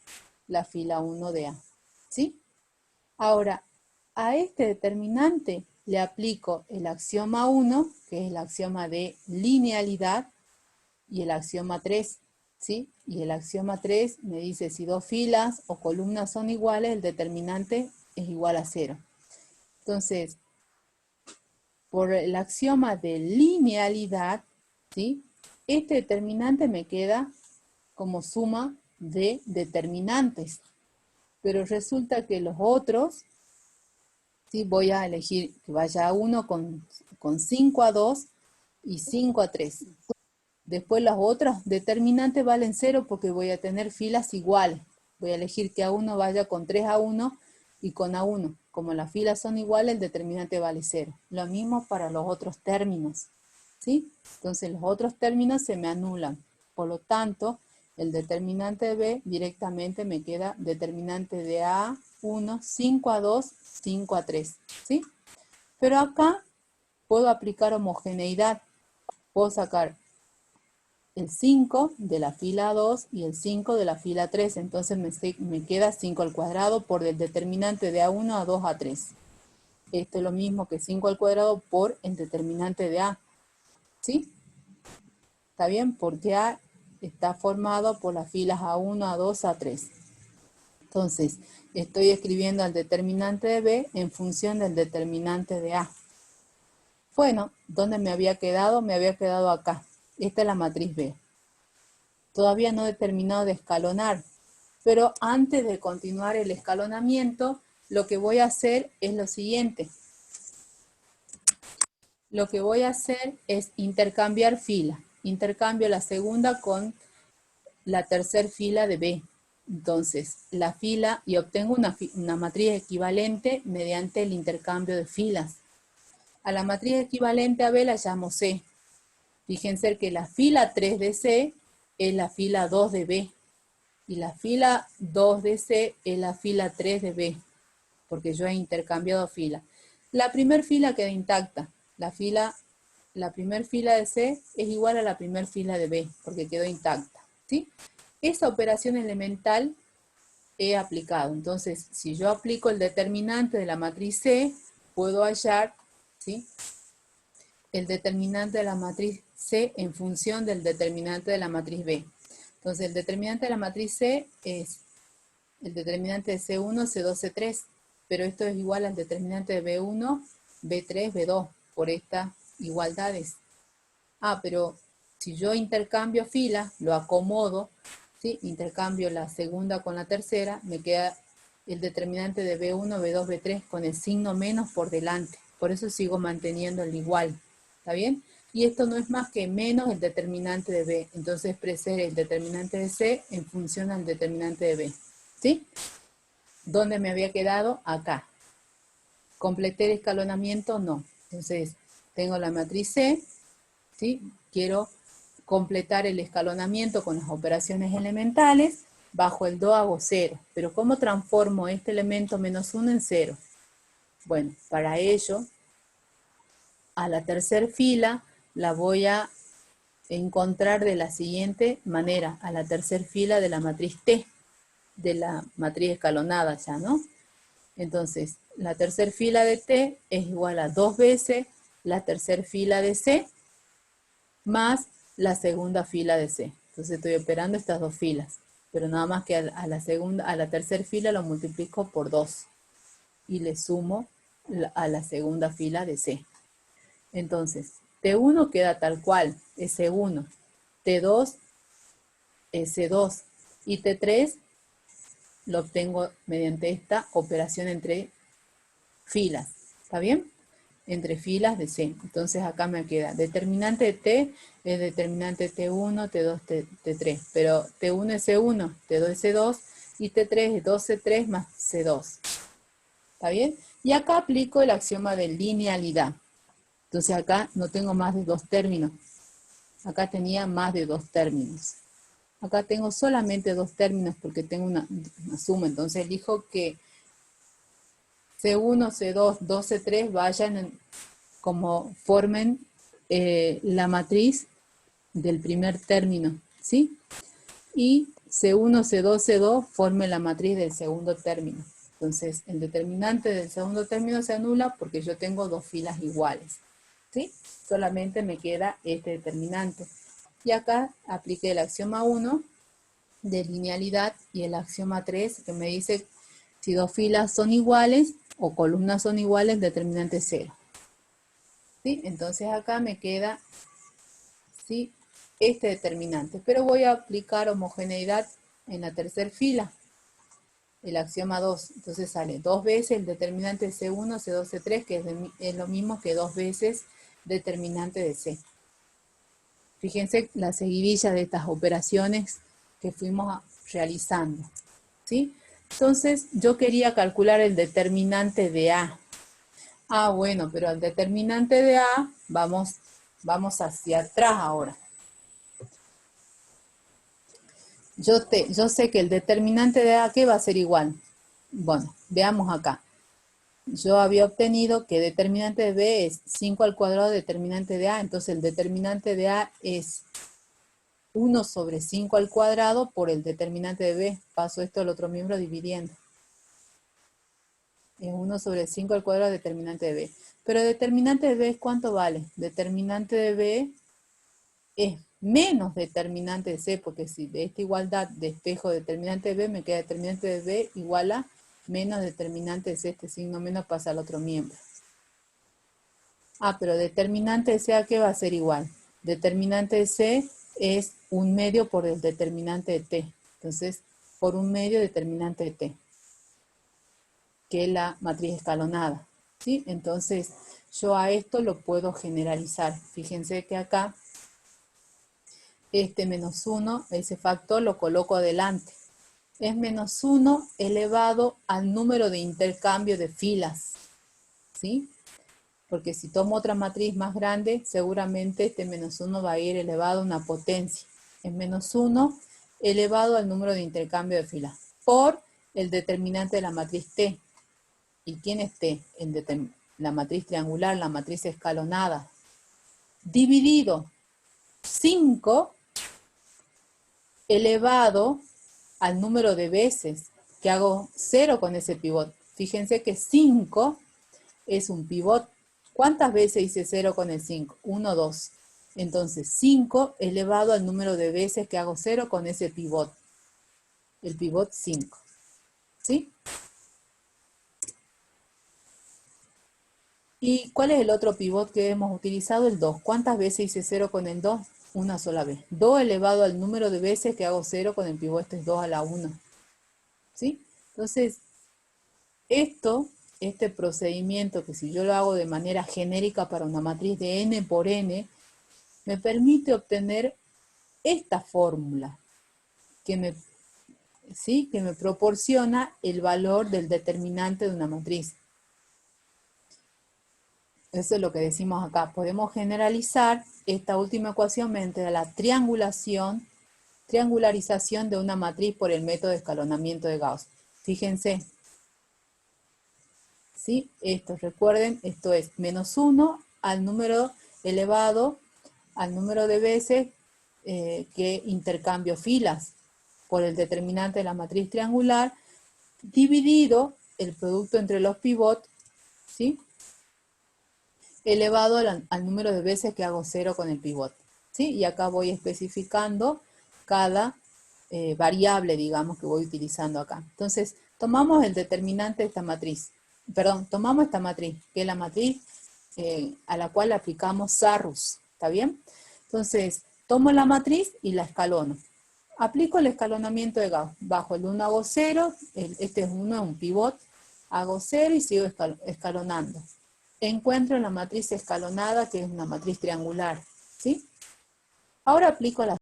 la fila 1 de A. ¿Sí? Ahora, a este determinante le aplico el axioma 1, que es el axioma de linealidad, y el axioma 3, ¿sí? Y el axioma 3 me dice si dos filas o columnas son iguales, el determinante es igual a 0. Entonces, por el axioma de linealidad, ¿sí? Este determinante me queda como suma de determinantes. Pero resulta que los otros, ¿sí? Voy a elegir que vaya a 1 con 5A2 y 5A3. Después los otros determinantes valen 0 porque voy a tener filas iguales. Voy a elegir que A1 vaya con 3A1 y con A1. Como las filas son iguales, el determinante vale 0. Lo mismo para los otros términos, ¿sí? Entonces los otros términos se me anulan. Por lo tanto, el determinante de B directamente me queda determinante de A1, 5A2, 5A3, ¿sí? Pero acá puedo aplicar homogeneidad. Puedo sacar el 5 de la fila 2 y el 5 de la fila 3. Entonces me queda 5 al cuadrado por el determinante de A1, A2, A3. Esto es lo mismo que 5 al cuadrado por el determinante de A. ¿Sí? ¿Está bien? Porque A está formado por las filas A1, A2, A3. Entonces, estoy escribiendo al determinante de B en función del determinante de A. Bueno, ¿dónde me había quedado? Me había quedado acá. Esta es la matriz B. Todavía no he terminado de escalonar, pero antes de continuar el escalonamiento, lo que voy a hacer es lo siguiente. Lo que voy a hacer es intercambiar fila. Intercambio la segunda con la tercera fila de B. Entonces, la fila, y obtengo una matriz equivalente mediante el intercambio de filas. A la matriz equivalente a B la llamo C. Fíjense que la fila 3 de C es la fila 2 de B. Y la fila 2 de C es la fila 3 de B. Porque yo he intercambiado fila. La primera fila queda intacta. La primera fila de C es igual a la primera fila de B, porque quedó intacta, ¿sí? Esa operación elemental he aplicado. Entonces, si yo aplico el determinante de la matriz C, puedo hallar, ¿sí?, el determinante de la matriz C en función del determinante de la matriz B. Entonces, el determinante de la matriz C es el determinante de C1, C2, C3, pero esto es igual al determinante de B1, B3, B2, por estas igualdades. Pero si yo intercambio filas, lo acomodo, ¿sí?, intercambio la segunda con la tercera, me queda el determinante de B1, B2, B3 con el signo menos por delante. Por eso sigo manteniendo el igual. ¿Está bien? Y esto no es más que menos el determinante de B. Entonces expresé el determinante de C en función al determinante de B. ¿Sí? ¿Dónde me había quedado? Acá. ¿Completé el escalonamiento? No. Entonces, tengo la matriz C, ¿sí? Quiero completar el escalonamiento con las operaciones elementales. Bajo el do hago 0. Pero ¿cómo transformo este elemento menos 1 en 0? Bueno, para ello, a la tercera fila la voy a encontrar de la siguiente manera. A la tercera fila de la matriz T, de la matriz escalonada ya, ¿no? Entonces, la tercera fila de T es igual a 2 veces la tercera fila de C más la segunda fila de C. Entonces estoy operando estas dos filas, pero nada más que a la tercera fila lo multiplico por 2 y le sumo a la segunda fila de C. Entonces, T1 queda tal cual, es C1, T2 es C2 y T3 lo obtengo mediante esta operación entre filas, ¿está bien? Entre filas de C. Entonces acá me queda determinante de T es determinante T1, T2, T3, pero T1 es C1, T2 es C2 y T3 es 2C3 más C2. ¿Está bien? Y acá aplico el axioma de linealidad. Entonces acá no tengo más de dos términos. Acá tenía más de dos términos. Acá tengo solamente dos términos porque tengo una suma. Entonces elijo que C1, C2, 2, C3 vayan como formen la matriz del primer término, ¿sí? Y C1, C2, C2 formen la matriz del segundo término. Entonces el determinante del segundo término se anula porque yo tengo dos filas iguales, ¿sí? Solamente me queda este determinante. Y acá apliqué el axioma 1 de linealidad y el axioma 3 que me dice si dos filas son iguales o columnas son iguales, determinante 0. ¿Sí? Entonces acá me queda, ¿sí?, este determinante. Pero voy a aplicar homogeneidad en la tercera fila, el axioma 2. Entonces sale dos veces el determinante de C1, C2, C3, que es lo mismo que dos veces determinante de C. Fíjense la seguidilla de estas operaciones que fuimos realizando, ¿sí? Entonces, yo quería calcular el determinante de A. Ah, bueno, pero el determinante de A, vamos hacia atrás ahora. Yo sé que el determinante de A, ¿qué va a ser igual? Bueno, veamos acá. Yo había obtenido que determinante de B es 5 al cuadrado de determinante de A, entonces el determinante de A es 1 sobre 5 al cuadrado por el determinante de B. Paso esto al otro miembro dividiendo. Es 1 sobre 5 al cuadrado determinante de B. Pero determinante de B, ¿cuánto vale? Determinante de B es menos determinante de C, porque si de esta igualdad despejo determinante de B, me queda determinante de B igual a menos determinante de C. Este signo menos pasa al otro miembro. Ah, pero determinante de C, ¿a qué va a ser igual? Determinante de C es 1/2 por el determinante de T. Entonces, por 1/2 determinante de T, que es la matriz escalonada, ¿sí? Entonces, yo a esto lo puedo generalizar. Fíjense que acá, este menos 1, ese factor lo coloco adelante. Es menos 1 elevado al número de intercambio de filas, ¿sí? Porque si tomo otra matriz más grande, seguramente este menos 1 va a ir elevado a una potencia. Es menos 1 elevado al número de intercambio de filas por el determinante de la matriz T. ¿Y quién es T? La matriz triangular, la matriz escalonada. Dividido 5 elevado al número de veces que hago 0 con ese pivot. Fíjense que 5 es un pivot. ¿Cuántas veces hice 0 con el 5? 1, 2. Entonces 5 elevado al número de veces que hago 0 con ese pivot. El pivot 5. ¿Sí? ¿Y cuál es el otro pivot que hemos utilizado? El 2. ¿Cuántas veces hice 0 con el 2? Una sola vez. 2 elevado al número de veces que hago 0 con el pivot, este es 2 a la 1. ¿Sí? Entonces, este procedimiento, que si yo lo hago de manera genérica para una matriz de n por n, me permite obtener esta fórmula que me proporciona el valor del determinante de una matriz. Eso es lo que decimos acá. Podemos generalizar esta última ecuación mediante la triangularización de una matriz por el método de escalonamiento de Gauss. Fíjense. ¿Sí? Recuerden, esto es menos 1 al número elevado al número de veces que intercambio filas por el determinante de la matriz triangular, dividido el producto entre los pivots, ¿sí? Elevado al número de veces que hago 0 con el pivot, ¿sí? Y acá voy especificando cada variable, digamos, que voy utilizando acá. Entonces, tomamos el determinante de esta matriz. Perdón, tomamos esta matriz, que es la matriz a la cual aplicamos Sarrus, ¿está bien? Entonces, tomo la matriz y la escalono. Aplico el escalonamiento de Gauss. Bajo el 1 hago 0, este es 1, es un pivot, hago 0 y sigo escalonando. Encuentro la matriz escalonada, que es una matriz triangular, ¿sí? Ahora aplico la